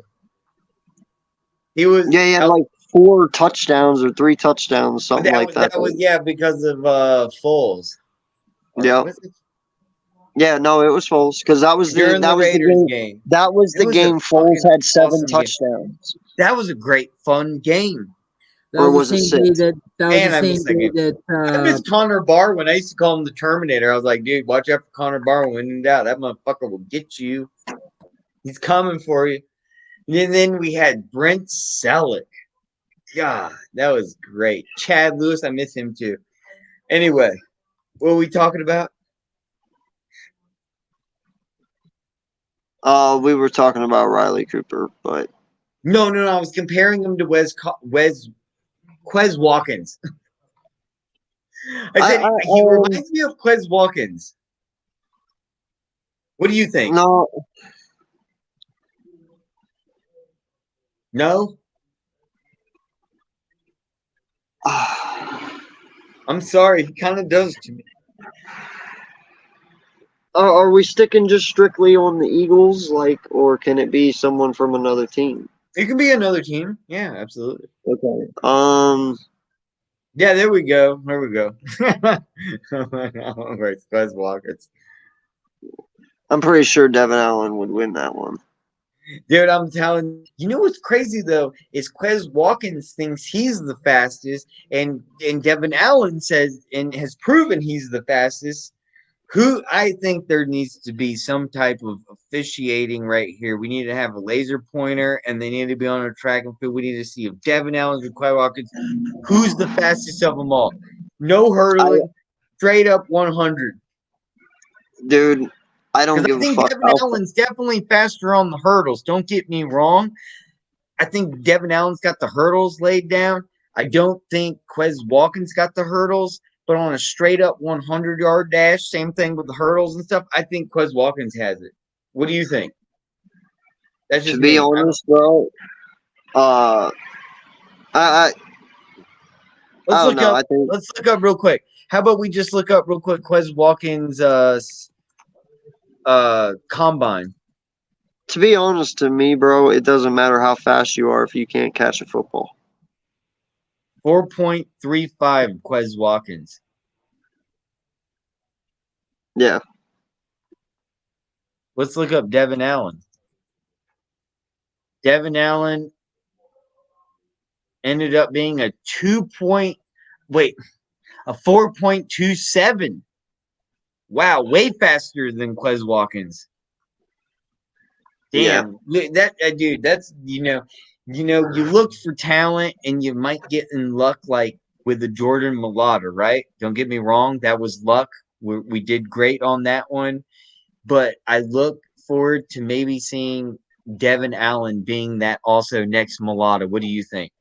He was. Yeah, he had like 4 touchdowns or 3 touchdowns, something like that. That was because of Foles. Yeah. Yeah, no, it was Foles because that was the Raiders game. That was the game Foles had 7 touchdowns. That was a great fun game. Or was it 6? That was the same day that I miss Connor Barwin. I used to call him the Terminator. I was like, dude, watch out for Connor Barwin. When in doubt, that motherfucker will get you. He's coming for you. And then we had Brent Selleck. God, that was great. Chad Lewis, I miss him too. Anyway, what were we talking about? We were talking about Riley Cooper, but no, I was comparing him to Quez Watkins. I said he reminds me of Quez Watkins. What do you think? No? I'm sorry, he kind of does to me. Are we sticking just strictly on the Eagles, or can it be someone from another team? It can be another team. Yeah, absolutely. Okay. Yeah, there we go. Quez Watkins. I'm pretty sure Devin Allen would win that one. Dude, I'm telling you, know what's crazy though is Quez Watkins thinks he's the fastest, and Devin Allen says and has proven he's the fastest. Who I think there needs to be some type of officiating right here. We need to have a laser pointer, and they need to be on a track and field. We need to see if Devin Allen's or Quez Watkins, who's the fastest of them all. No hurdling, straight up 100. Dude, I don't give a fuck. Devin Allen's definitely faster on the hurdles. Don't get me wrong. I think Devin Allen's got the hurdles laid down. I don't think Quez Watkins got the hurdles. But on a straight up 100-yard dash, same thing with the hurdles and stuff, I think Quez Watkins has it. What do you think? That's just to be honest, bro. Let's look up real quick. How about we just look up real quick Quez Watkins' combine? To be honest to me, bro, it doesn't matter how fast you are if you can't catch a football. 4.35 Quez Watkins. Yeah. Let's look up Devin Allen. Devin Allen ended up being a 4.27. Wow, way faster than Quez Watkins. Damn, that dude, that's you look for talent and you might get in luck like with the Jordan Mailata, right? Don't get me wrong, that was luck. We did great on that one. But I look forward to maybe seeing Devin Allen being that also next Mailata. What do you think?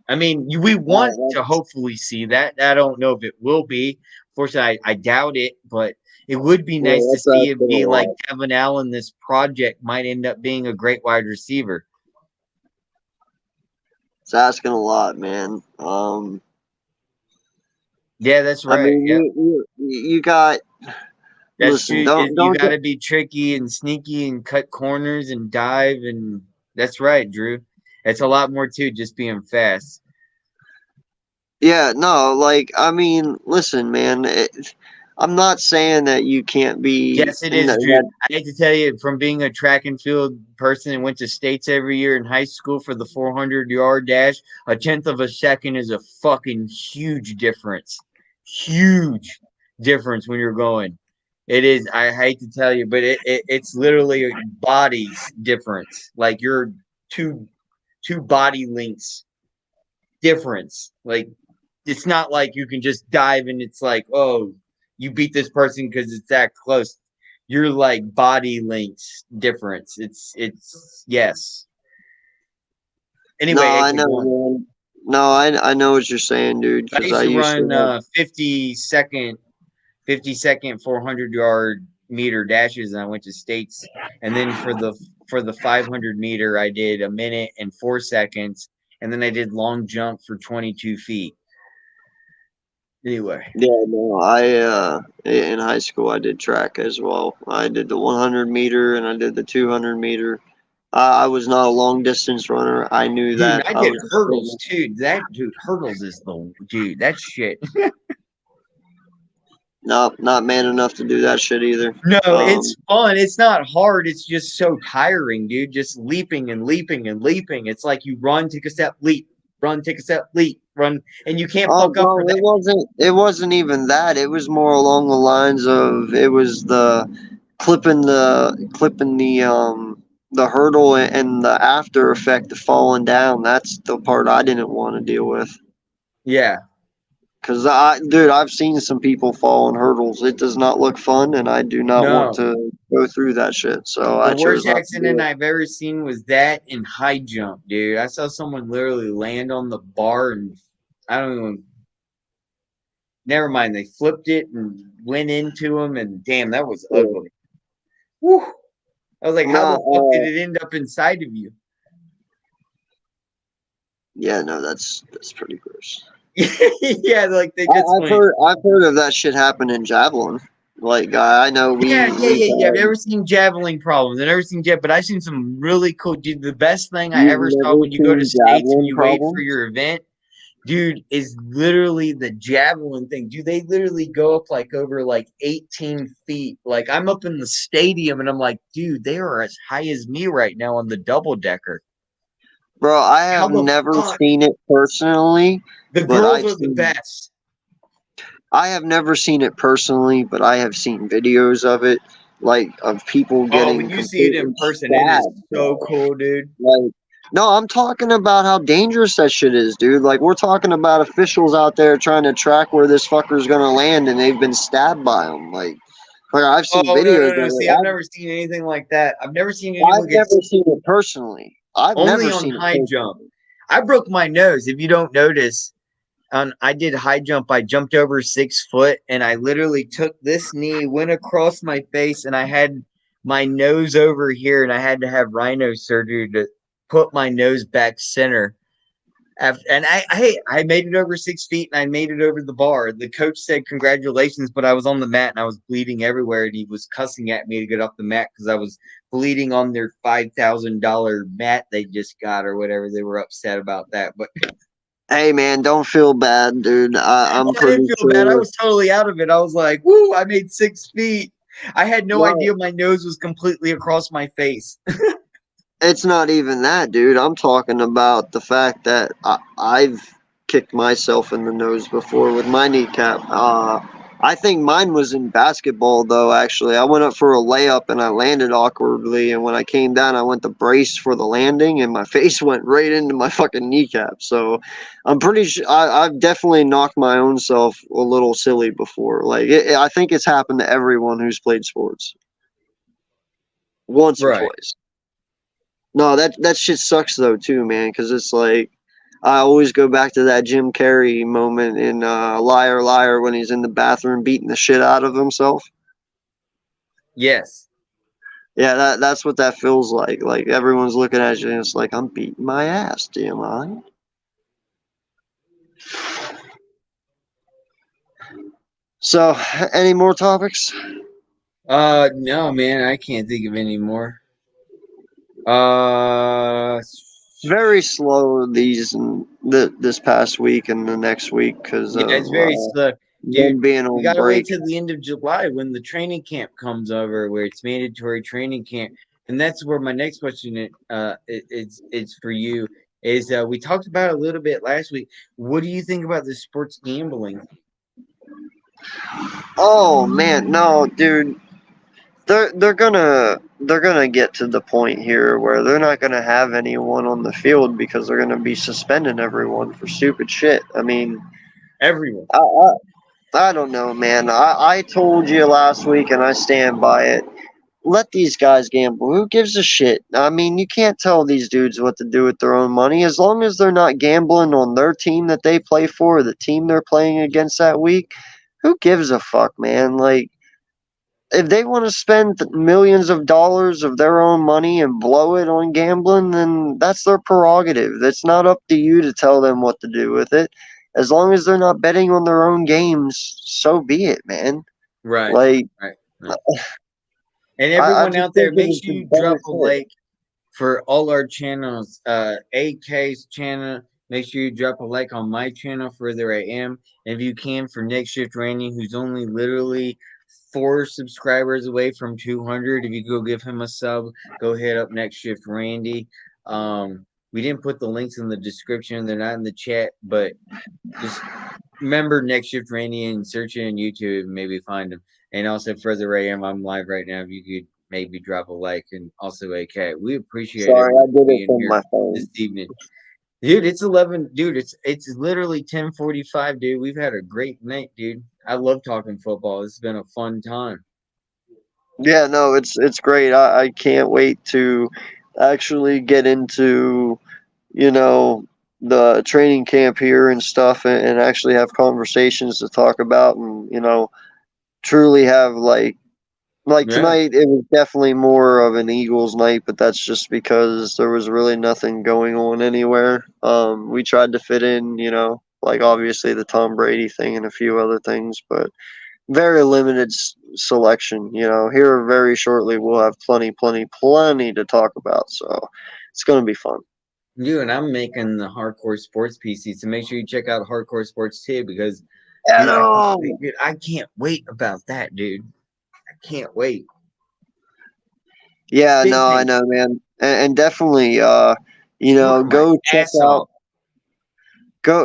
I mean, we want to hopefully see that. I don't know if it will be. Fortunately, I doubt it, but it would be nice to see it be like Devin Allen. This project might end up being a great wide receiver. It's asking a lot, man. Yeah, that's right. I mean, you got. That's true. You got to be tricky and sneaky and cut corners and dive, and that's right, Drew. It's a lot more to just being fast. Yeah, no, I mean, listen, man. I'm not saying that you can't be. Yes, it is, Drew. I hate to tell you, from being a track and field person and went to states every year in high school for the 400-yard dash, a tenth of a second is a fucking huge difference. Huge difference when you're going. It is. I hate to tell you, but it's literally a body's difference. Like you're two body lengths difference. Like it's not like you can just dive and it's like, oh, you beat this person because it's that close. You're like body lengths difference. It's yes. Anyway, no, I know, man. No, I know what you're saying, dude. I used to run 50-second 400-yard meter dashes, and I went to states. And then for the 500 meter, I did 1 minute and 4 seconds, and then I did long jump for 22 feet. Anyway, Yeah, no, I in high school I did track as well. I did the 100 meter and I did the 200 meter. I was not a long distance runner. I knew dude, that. I I did was hurdles too. Hurdles is the dude. That shit. not man enough to do that shit either. No, Um, it's fun. It's not hard. It's just so tiring, dude. Just leaping and leaping and leaping. It's like you run, take a step, leap, run, take a step, leap, run, and you can't oh fuck up no, for that. it wasn't even that. It was more along the lines of it was the clipping the hurdle and the after effect of falling down. That's the part I didn't want to deal with. Yeah. Cause dude, I've seen some people fall on hurdles. It does not look fun, and I do not want No. to go through that shit. So The I chose worst not to do accident it. I've ever seen was that in high jump, dude. I saw someone literally land on the bar and I don't even. Never mind. They flipped it and went into him, and damn, that was ugly. Whew. I was like, how the fuck did No, it end up inside of you? yeah, no, that's pretty gross. Yeah, like they just went. I've heard of that shit happen in javelin. Like I know Yeah. I've never seen javelin problems. I've never seen but I've seen some really cool. Dude, the best thing I you've ever saw never when you go to seen states and javelin you wait for problems. your event, dude, is literally the javelin thing. Dude, they literally go up like over like 18 feet. Like I'm up in the stadium and I'm like, dude, they are as high as me right now on the double decker. Bro, I How have the never fuck? seen it personally, The but girls are the best. I have never seen it personally, but I have seen videos of it, like of people Oh, when getting you see it completely in person, it is stabbed, so bro. cool, dude. Like, no, I'm talking about how dangerous that shit is, dude. Like, we're talking about officials out there trying to track where this fucker's gonna land, and they've been stabbed by them. Like I've seen Oh no, videos no, of no. it. See, I've never seen anything like that. I've never seen anyone I've get never seen it personally. I've only never on seen it high jump. personally. I broke my nose. If you don't notice, I did high jump. I jumped over 6 foot, and I literally took this knee, went across my face, and I had my nose over here, and I had to have rhino surgery to put my nose back center. And I made it over 6 feet, and I made it over the bar. The coach said congratulations, but I was on the mat and I was bleeding everywhere, and he was cussing at me to get off the mat because I was bleeding on their $5,000 mat they just got or whatever. They were upset about that, but Hey man, don't feel bad, dude. I'm I didn't pretty feel bad. I sure. was totally out of it. I was like, "Woo! I made 6 feet." I had no No, idea my nose was completely across my face. it's not even that, dude. I'm talking about the fact that I've kicked myself in the nose before with my kneecap. I think mine was in basketball, though, actually. I went up for a layup and I landed awkwardly. And when I came down, I went to brace for the landing and my face went right into my fucking kneecap. So I'm pretty sure I've definitely knocked my own self a little silly before. Like, I think it's happened to everyone who's played sports once or Right. twice. No, that shit sucks though too, man. Because it's like I always go back to that Jim Carrey moment in Liar Liar when he's in the bathroom beating the shit out of himself. Yes. Yeah, that's what that feels like. Like everyone's looking at you and it's like I'm beating my ass, damn I. So, any more topics? No, man, I can't think of any more. Uh, Very slow this past week and the next week because yeah, of it's very slow, dude. them being We on gotta wait break. till the end of July when the training camp comes over, where it's mandatory training camp, and that's where my next question it's for you. Is we talked about it a little bit last week. What do you think about the sports gambling? Oh man, no, dude. They're gonna get to the point here where they're not gonna have anyone on the field because they're gonna be suspending everyone for stupid shit. I mean, Everyone. I don't know, man. I told you last week and I stand by it. Let these guys gamble. Who gives a shit? I mean, you can't tell these dudes what to do with their own money as long as they're not gambling on their team that they play for or the team they're playing against that week. Who gives a fuck, man? Like if they want to spend millions of dollars of their own money and blow it on gambling, then that's their prerogative. It's not up to you to tell them what to do with it. As long as they're not betting on their own games, so be it, man. Right. Like, Right. And I everyone just out there, think it make was sure you some better drop a shit. like for all our channels. AK's channel, make sure you drop a like on my channel, Further I Am. And if you can, for Next Shift Randy, who's only literally 4 subscribers away from 200. If you go give him a sub, go hit up Next Shift Randy. We didn't put the links in the description. They're not in the chat, but just remember Next Shift Randy and search it on YouTube and maybe find him. And also Further AM, I'm live right now. If you could maybe drop a like, and also AK. We appreciate Sorry, I everyone did it being from here my phone. this evening. Dude, it's 11. Dude, it's literally 10:45, dude. We've had a great night, dude. I love talking football. It's been a fun time. Yeah, no, it's great. I can't wait to actually get into, you know, the training camp here and stuff, and actually have conversations to talk about, and truly have like Yeah. tonight. It was definitely more of an Eagles night, but that's just because there was really nothing going on anywhere. We tried to fit in, like obviously the Tom Brady thing and a few other things, but very limited selection. Here very shortly we'll have plenty to talk about, so it's going to be fun. Dude, and I'm making the Hardcore Sports PC, so make sure you check out Hardcore Sports too, because dude, I can't wait about that, dude. I can't wait. Yeah, Big no, I thing. know, man, and definitely, Work my go check ass out. off.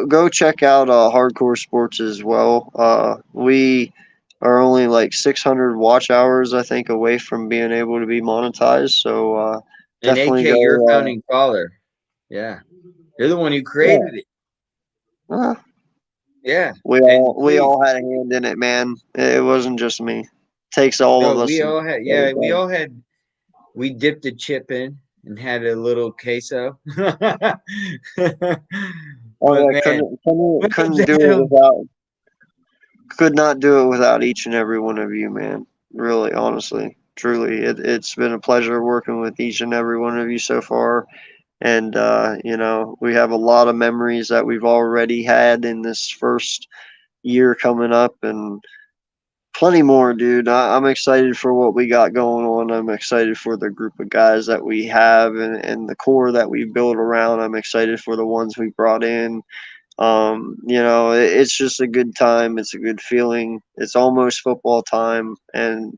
Go check out Hardcore Sports as well. We are only like 600 watch hours, I think, away from being able to be monetized. So And definitely AK, you're a go. founding father. Yeah. You're the one who Yeah, created it. Yeah. we And all we please. all had a hand in it, man. It wasn't just me. Takes all No, of us. we all had, we dipped a chip in and had a little queso. But Oh yeah, man, couldn't do it without. Could not do it without each and every one of you, man. Really, honestly, truly, it's been a pleasure working with each and every one of you so far. And we have a lot of memories that we've already had in this first year coming up, and plenty more, dude. I'm excited for what we got going on. I'm excited for the group of guys that we have, and the core that we built around. I'm excited for the ones we brought in. It's just a good time. It's a good feeling. It's almost football time, and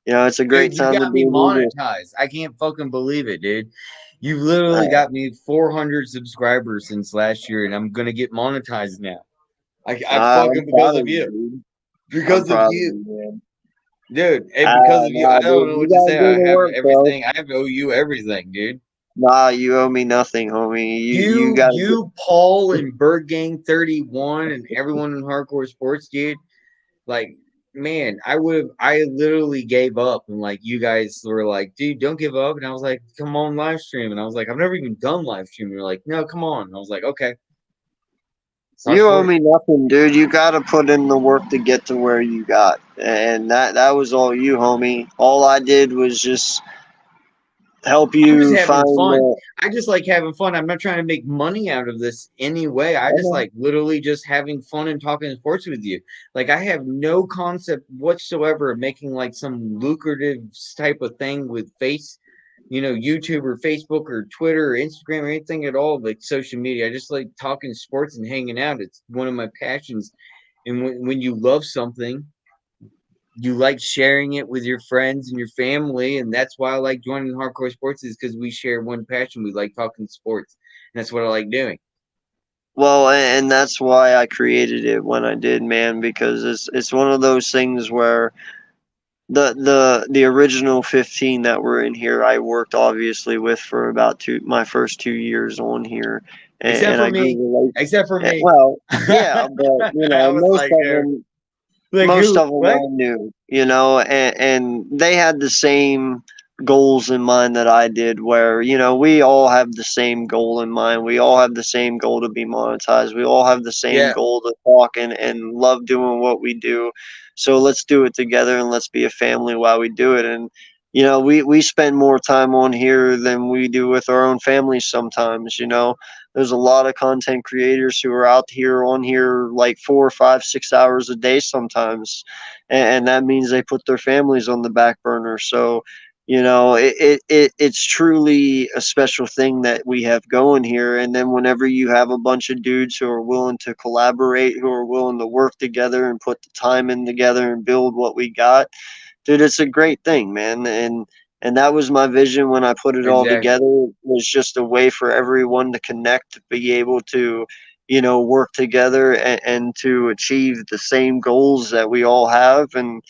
it's a great dude, you time to got be me an Eagle. monetized. I can't fucking believe it, dude. You literally got me 400 subscribers since last year, and I'm gonna get monetized now. I I'm fucking proud because of of you, you. dude. I'm Because of proud of you. you, man. Dude, and because of you, Nah, I don't dude, know you what to gotta say. do I the have work, bro. everything. I owe you everything, dude. Nah, you owe me nothing, homie. You gotta get. Paul, and Bird Gang 31, and everyone in Hardcore Sports, dude. Like, man, I literally gave up, and like you guys were like, dude, don't give up. And I was like, come on, live stream. And I was like, I've never even done live stream. And you're like, no, come on. And I was like, okay. You owe me nothing, dude. You gotta put in the work to get to where you got, and that was all you, homie. All I did was just help I'm just you having find fun. the. I just like having fun. I'm not trying to make money out of this anyway. I just like literally just having fun and talking sports with you. Like I have no concept whatsoever of making like some lucrative type of thing with YouTube or Facebook or Twitter or Instagram or anything at all, like social media. I just like talking sports and hanging out. It's one of my passions. And when you love something, you like sharing it with your friends and your family, and that's why I like joining Hardcore Sports, is because we share one passion. We like talking sports, and that's what I like doing. Well, and that's why I created it when I did, man, because it's one of those things where the original 15 that were in here, I worked obviously with for about my first 2 years on here, Except and for I grew me. Except for me. Well, yeah, but I was most like, of them. like Most who? of them What? I knew, and they had the same goals in mind that I did, where, you know, we all have the same goal in mind. We all have the same goal to be monetized. We all have the same Yeah, goal to talk and love doing what we do. So let's do it together and let's be a family while we do it. And, you know, we spend more time on here than we do with our own families sometimes, you know. There's a lot of content creators who are out here on here like 4 or 5, 6 hours a day sometimes. And that means they put their families on the back burner. So, you know, it's truly a special thing that we have going here. And then whenever you have a bunch of dudes who are willing to collaborate, who are willing to work together and put the time in together and build what we got, dude, it's a great thing, man. And that was my vision when I put it all exactly. together. It was just a way for everyone to connect, to be able to, you know, work together and to achieve the same goals that we all have. And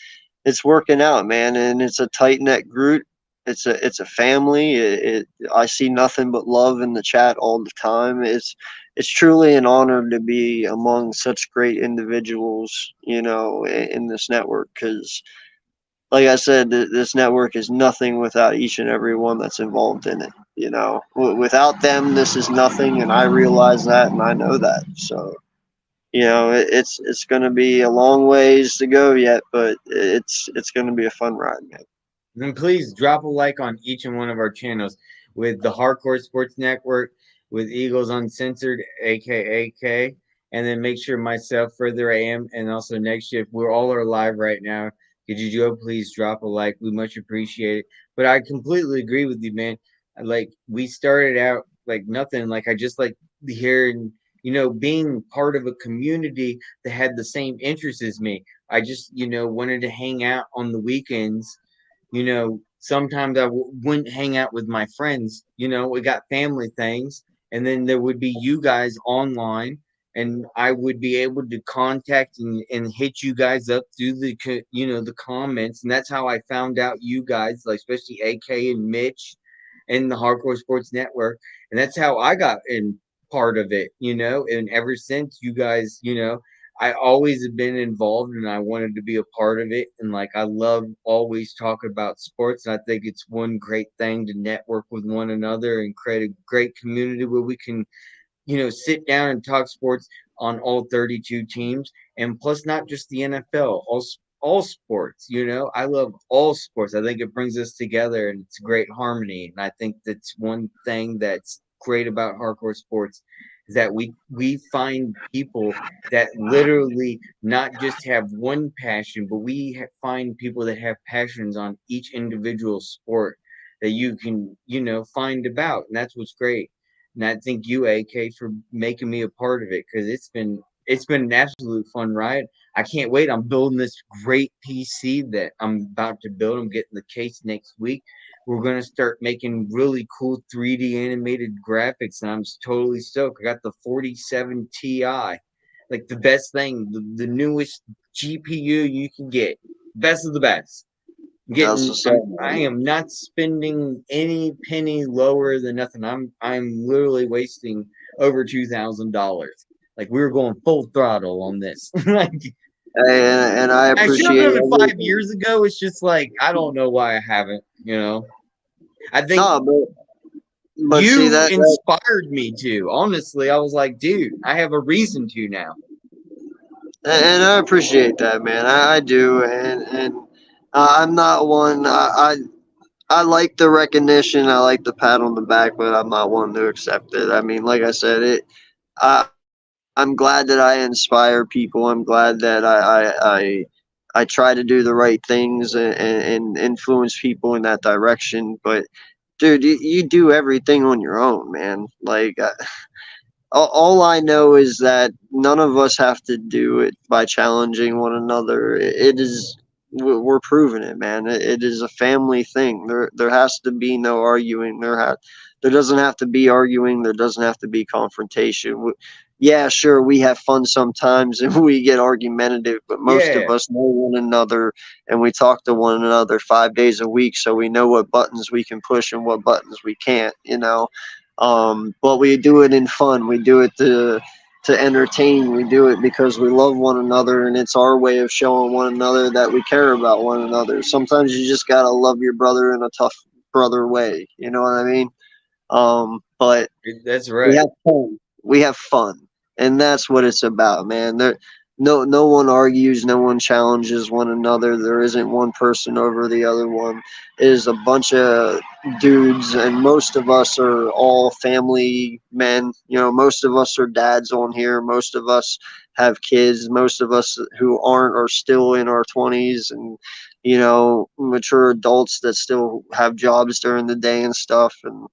it's working out, man. And it's a tight knit group. It's a family. I see nothing but love in the chat all the time. It's truly an honor to be among such great individuals, you know, in this network. Because, like I said, this network is nothing without each and every one that's involved in it. You know, without them, this is nothing, and I realize that, and I know that. So, you know, it's going to be a long ways to go yet, but it's going to be a fun ride, man. And please drop a like on each and one of our channels with the Hardcore Sports Network, with Eagles Uncensored, aka K, and then make sure myself, Further AM, and also Next Shift, we're all are live right now. Could you Joe please drop a like? We much appreciate it. But I completely agree with you, man. Like we started out like nothing. Like I just like hearing, you know, being part of a community that had the same interests as me. I just, you know, wanted to hang out on the weekends. You know, sometimes I wouldn't hang out with my friends. You know, we got family things, and then there would be you guys online, and I would be able to contact and hit you guys up through the you know the comments, and that's how I found out you guys, like especially AK and Mitch, and the Hardcore Sports Network, and that's how I got in part of it. You know, and ever since you guys, you know, I always have been involved and I wanted to be a part of it. And like I love always talking about sports. And I think it's one great thing to network with one another and create a great community where we can, you know, sit down and talk sports on all 32 teams. And plus not just the NFL, all sports, you know. I love all sports. I think it brings us together and it's great harmony. And I think that's one thing that's great about hardcore sports is that we find people that literally not just have one passion, but find people that have passions on each individual sport that you can, you know, find about. And that's what's great. And I thank you, AK, for making me a part of it because it's been an absolute fun ride. I can't wait. I'm building this great PC that I'm about to build. I'm getting the case next week. We're going to start making really cool 3D animated graphics, and I'm totally stoked. I got the 47 Ti, like the best thing, the newest GPU you can get, best of the best. That's what's up, I man. am not spending any penny lower than nothing. I'm literally wasting over $2,000. Like we were going full throttle on this. Like And I I should have appreciate done it 5 everything. years ago. It's just like I don't know why I haven't. You know, I think No, but see you that inspired me to. Honestly, I was like, dude, I have a reason to now. and I appreciate that, man. I do, and I'm not one. I like the recognition. I like the pat on the back, but I'm not one to accept it. I mean, like I said, I I'm glad that I inspire people. I'm glad that I try to do the right things and influence people in that direction. But dude, you do everything on your own, man. Like all I know is that none of us have to do it by challenging one another. It is we're proving it, man. It is a family thing. There has to be no arguing. There doesn't have to be arguing. There doesn't have to be confrontation. Yeah, sure, we have fun sometimes and we get argumentative, but most of Yeah, us know one another and we talk to one another 5 days a week, so we know what buttons we can push and what buttons we can't. You know, but we do it in fun. We do it to entertain. We do it because we love one another, and it's our way of showing one another that we care about one another. Sometimes you just gotta love your brother in a brother way. You know what I mean? But That's we right. have fun. We have fun, and that's what it's about, man. No one argues, no one challenges one another. There isn't one person over the other one. It is a bunch of dudes, and most of us are all family men. You know, most of us are dads on here. Most of us have kids. Most of us who aren't are still in our 20s, and mature adults that still have jobs during the day and stuff. And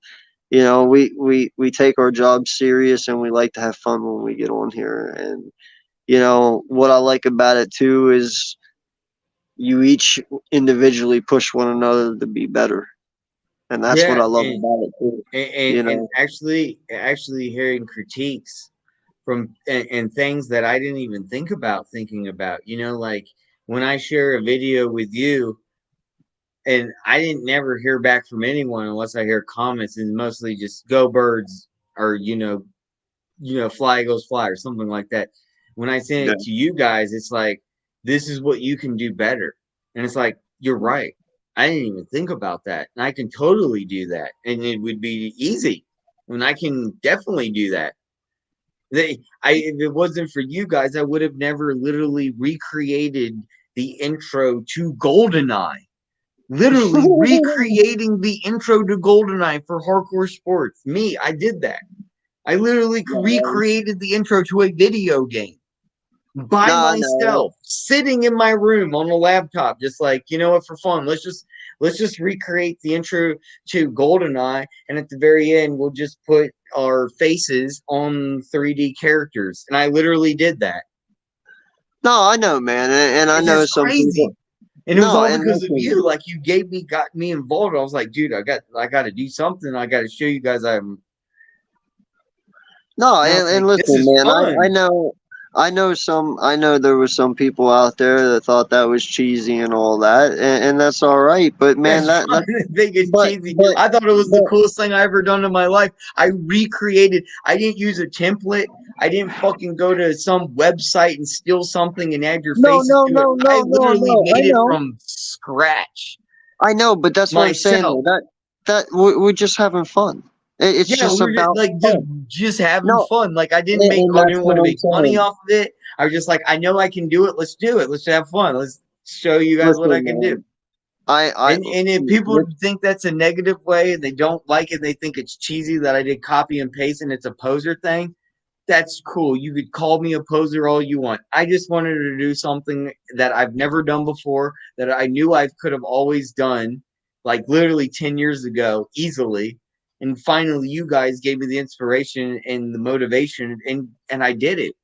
we take our job serious, and we like to have fun when we get on here. And what I like about it too is you each individually push one another to be better, and that's what Yeah, I love about it too. and actually hearing critiques from and things that I didn't even think about thinking about. Like when I share a video with you, and I didn't never hear back from anyone unless I hear comments, and mostly just "Go Birds" or "Fly Eagles Fly" or something like that. When I send Yeah. it to you guys, it's like, this is what you can do better, and it's like, you're right. I didn't even think about that, and I can totally do that, and it would be easy, and I can definitely do that. If it wasn't for you guys, I would have never literally recreated the intro to GoldenEye. Literally recreating the intro to GoldenEye for Hardcore Sports. Me, I did that. I literally recreated the intro to a video game by No, no. myself, sitting in my room on a laptop, just like, you know what, for fun, let's just recreate the intro to GoldenEye, and at the very end, we'll just put our faces on 3D characters. And I literally did that. No, I know, man, and I It's know just some crazy. people. And it was No, all and because of listen, you. Like, you got me involved. I was like, dude, I got to do something. I got to show you guys I'm. no, And I was and like, this listen, is man. I fun. know. I know there was some people out there that thought that was cheesy and all that, and that's all right. But man, That's that fun. I think it's but cheesy. but I thought it was the but coolest thing I ever done in my life. I recreated. I didn't use a template. I didn't fucking go to some website and steal something and add your no faces no to it. no I no no literally no. made it from scratch I know, but that's what I'm saying. myself. Though. That we're just having fun. It's Yeah, just we were just about like fun. just having No, fun. Like I didn't and I that's didn't what want to I'm make money saying. off of it. I was just like, I know I can do it. Let's do it. Let's have fun. Let's show you guys what I Listen, can do. man. I And if people think that's a negative way and they don't like it, they think it's cheesy that I did copy and paste and it's a poser thing. That's cool. You could call me a poser all you want. I just wanted to do something that I've never done before, that I knew I could have always done, like literally 10 years ago, easily. And finally, you guys gave me the inspiration and the motivation, and I did it.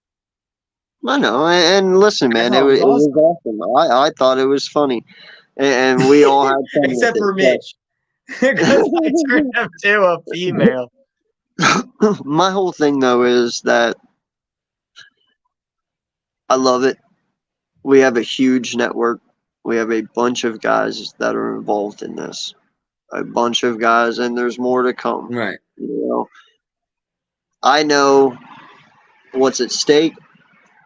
I know, and listen, I man. thought it was It was awesome. awesome. I thought it was funny, and we all had fun with Except it. for Mitch, because I turned him to a female. But my whole thing though is that I love it. We have a huge network. We have a bunch of guys that are involved in this. A bunch of guys, and there's more to come. Right. You know, I know what's at stake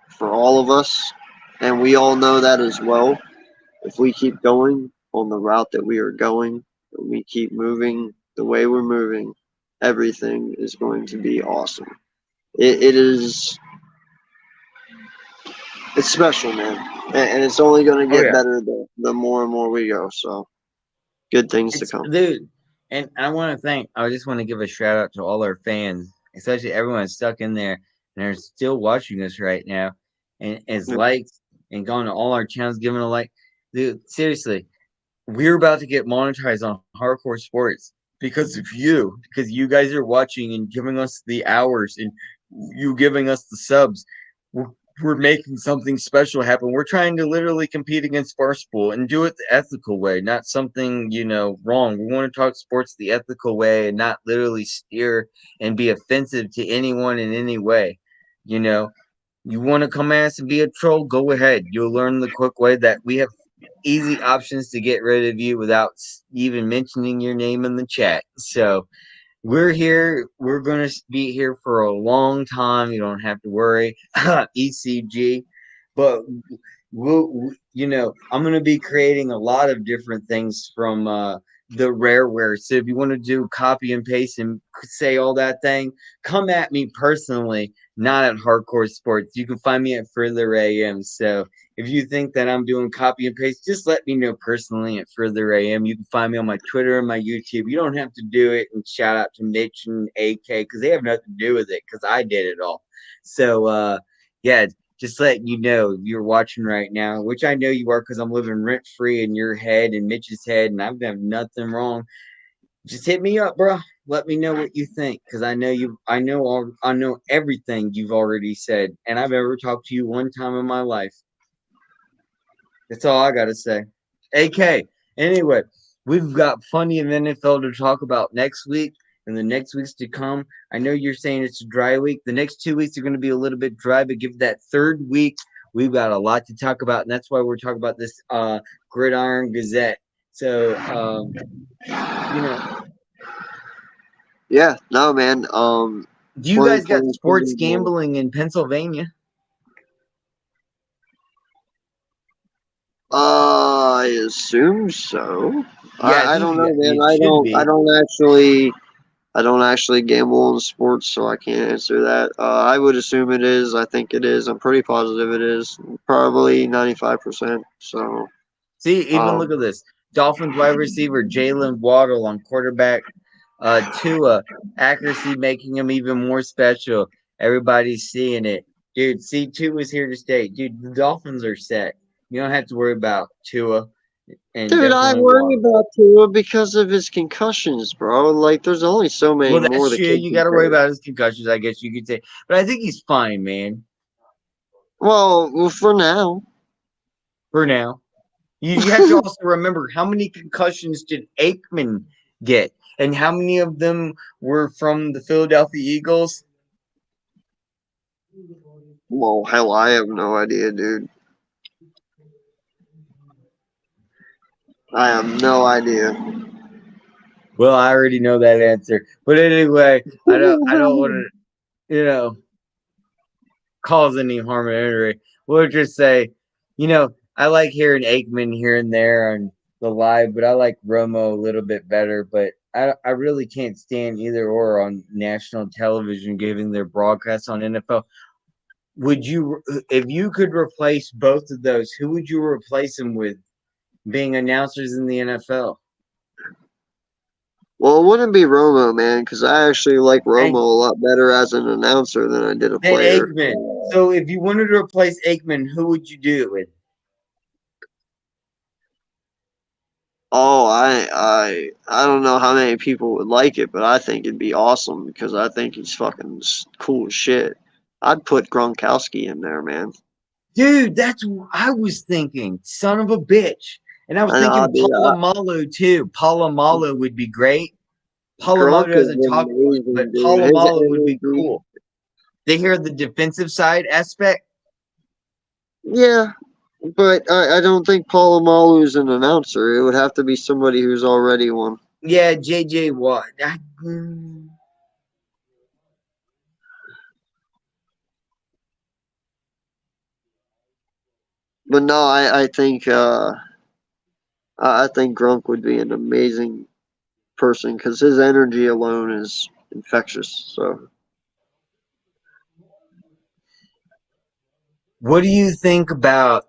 for all of us, and we all know that as well. If we keep going on the route that we are going, and we keep moving the way we're moving, everything is going to be awesome. It is. It's special, man, and it's only going to Oh get yeah. better the more and more we go. So, good things to It's come. dude, and I want to thank. I just want to give a shout out to all our fans, especially everyone stuck in there and are still watching us right now, and as Yeah. likes and going to all our channels, giving a like. Dude, seriously, we're about to get monetized on Hardcore Sports because you guys are watching and giving us the hours and you giving us the subs. We're making something special happen. We're trying to literally compete against Barstool and do it the ethical way, not something, wrong. We want to talk sports the ethical way and not literally steer and be offensive to anyone in any way. You know, you want to come at us and be a troll, go ahead. You'll learn the quick way that we have easy options to get rid of you without even mentioning your name in the chat. So we're here. We're going to be here for a long time. You don't have to worry. ECG. But I'm going to be creating a lot of different things from the rareware. So if you want to do copy and paste and say all that thing, come at me personally, not at Hardcore Sports. You can find me at Further AM. So if you think that I'm doing copy and paste, just let me know personally at Further AM. You can find me on my Twitter and my YouTube. You don't have to do it. And shout out to Mitch and AK because they have nothing to do with it because I did it all. So yeah, just letting you know if you're watching right now, which I know you are because I'm living rent free in your head and Mitch's head, and I've done nothing wrong. Just hit me up, bro. Let me know what you think because I know everything you've already said, and I've ever talked to you one time in my life. That's all I gotta say. AK. Anyway, we've got plenty of NFL to talk about next week and the next weeks to come. I know you're saying it's a dry week. The next 2 weeks are going to be a little bit dry, but give that third week, we've got a lot to talk about, and that's why we're talking about this Gridiron Gazette. So, Yeah, no, man. do you guys got sports gambling in Pennsylvania? I assume so. Yeah, I don't know, man. It I don't actually gamble in sports, so I can't answer that. I would assume it is. I think it is. I'm pretty positive it is. Probably 95%. So, See, even look at this. Dolphins wide receiver Jalen Waddle on quarterback Tua. Accuracy making him even more special. Everybody's seeing it. Dude, see, Tua's here to stay. Dude, the Dolphins are set. You don't have to worry about Tua. And dude, I definitely worry Waddle. about Tua because of his concussions, bro. Like, there's only so many Well, more that's the true. kid You can got to worry take. about his concussions, I guess you could say. But I think he's fine, man, Well, for now. for now. You have to also remember how many concussions did Aikman get? And how many of them were from the Philadelphia Eagles? Well, hell, I have no idea, dude. I have no idea. Well, I already know that answer. But anyway, I don't want to, cause any harm or injury. We'll just say, I like hearing Aikman here and there on the live, but I like Romo a little bit better. But I really can't stand either or on national television giving their broadcasts on NFL. Would you, if you could replace both of those, who would you replace them with being announcers in the NFL? Well, it wouldn't be Romo, man, because I actually like Romo And a lot better as an announcer than I did a then player. Aikman. So if you wanted to replace Aikman, who would you do it with? Oh, I don't know how many people would like it, but I think it'd be awesome because I think he's fucking cool as shit. I'd put Gronkowski in there, man. Dude, that's what I was thinking. Son of a bitch. And I was I know, thinking dude, Palomalu too. Palomalu would be great. Palomalu Gronk is doesn't talk much, but amazing, dude. His Palomalu would be energy. cool. They hear the defensive side aspect. Yeah, but I don't think Polamalu is an announcer. It would have to be somebody who's already one. Yeah, JJ Watt. But no, I think Gronk would be an amazing person because his energy alone is infectious. So What do you think about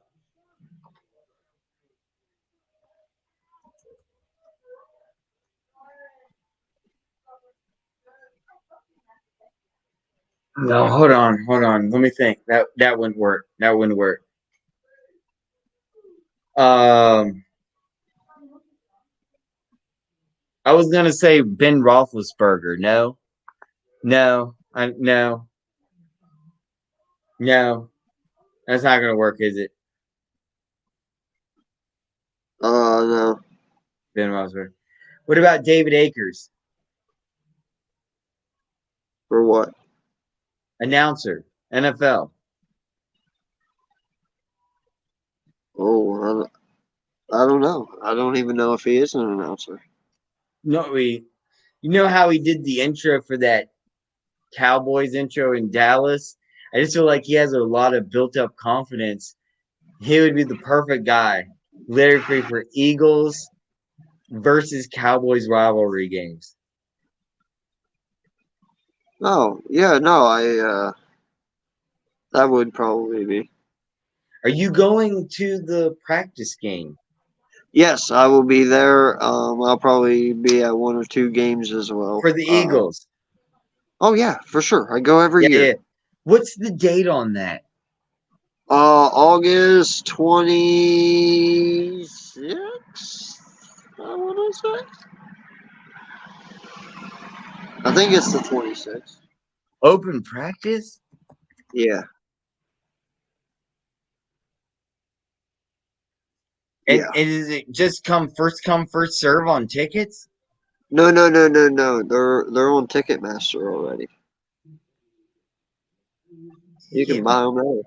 no, hold on. Let me think. That wouldn't work. That wouldn't work. Um I was gonna say Ben Roethlisberger. No. No. No. No. That's not gonna work, is it? no, Ben Roethlisberger. What about David Akers, for what? announcer, NFL? Oh, I don't know. I don't even know if he is an announcer. No, you know how he did the intro for that Cowboys intro in Dallas? I just feel like he has a lot of built-up confidence. He would be the perfect guy, literally for Eagles, versus Cowboys rivalry games. Oh, yeah, no, that would probably be. Are you going to the practice game? Yes, I will be there. I'll probably be at one or two games as well. For the Eagles? Oh, yeah, for sure. I go every year. Yeah. What's the date on that? August 26th, I want to say. I think it's the 26th. Open practice? Yeah. And, Yeah. and is it just come first serve on tickets? No. They're on Ticketmaster already. You can buy them there.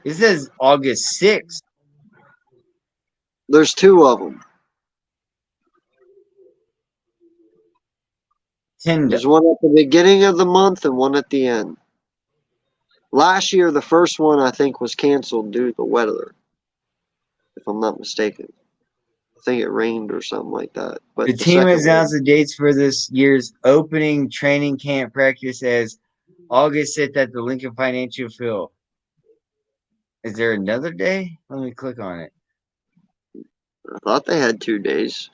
It says August 6th. There's two of them. There's one at the beginning of the month and one at the end. Last year, the first one I think was canceled due to the weather, if I'm not mistaken. I think it rained or something like that. But The team has announced the dates for this year's opening training camp practice as August 6th at the Lincoln Financial Field. Is there another day? Let me click on it. I thought they had 2 days.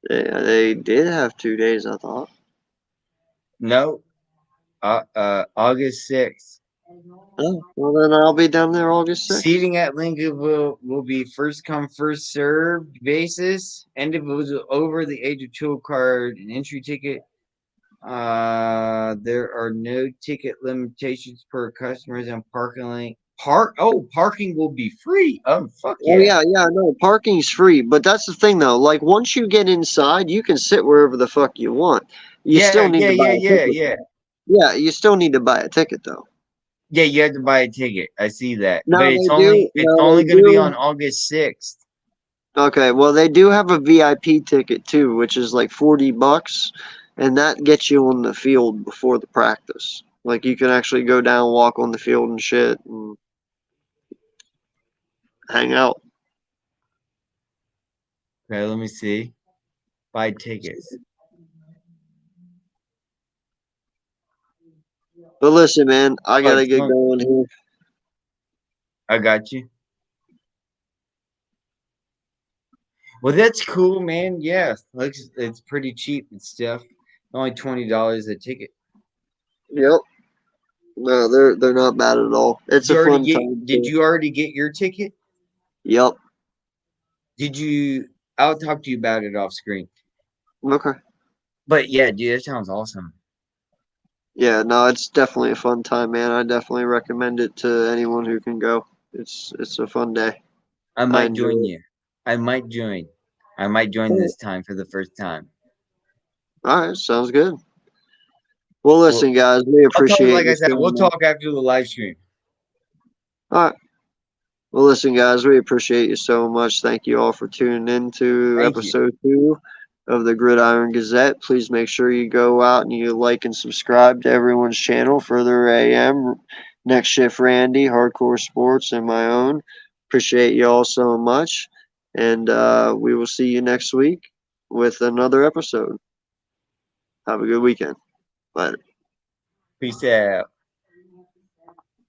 They did have 2 days, I thought. No. August 6th. Oh, well, then I'll be down there August 6th. Seating at Lincoln will be first come, first served basis. Individuals over the age of 12 card and entry ticket. There are no ticket limitations per customers and parking parking will be free. Oh, fuck yeah. Oh, yeah, no, parking's free. But that's the thing, though. Like, once you get inside, you can sit wherever the fuck you want. You still need to buy a ticket. Yeah, you still need to buy a ticket, though. Yeah, you have to buy a ticket. I see that. No, but it's they only do. it's No, only they going to be do. on August 6th. Okay, well, they do have a VIP ticket, too, which is like $40, and that gets you on the field before the practice. Like, you can actually go down, walk on the field and shit, and hang out. Okay, let me see. Buy tickets. But listen, man, I gotta it's get on- going here. I got you. Well, that's cool, man. Yeah, looks it's pretty cheap and stuff. Only $20 a ticket. Yep. No, they're not bad at all. It's a fun time. Did you already get your ticket? Yep. I'll talk to you about it off screen. Okay. But yeah, dude, that sounds awesome. Yeah, no, it's definitely a fun time, man. I definitely recommend it to anyone who can go. It's a fun day. I might enjoy join it. you. I might join this time for the first time. All right, sounds good. Well, listen, guys, we appreciate like you I said, so we'll much. talk after the live stream. All right. Well, listen, guys, we appreciate you so much. Thank you all for tuning in to episode 2 of the Gridiron Gazette. Please make sure you go out and you like and subscribe to everyone's channel, Further AM, Next Shift Randy, Hardcore Sports, and my own. Appreciate you all so much. And we will see you next week with another episode. Have a good weekend. Later. Peace out.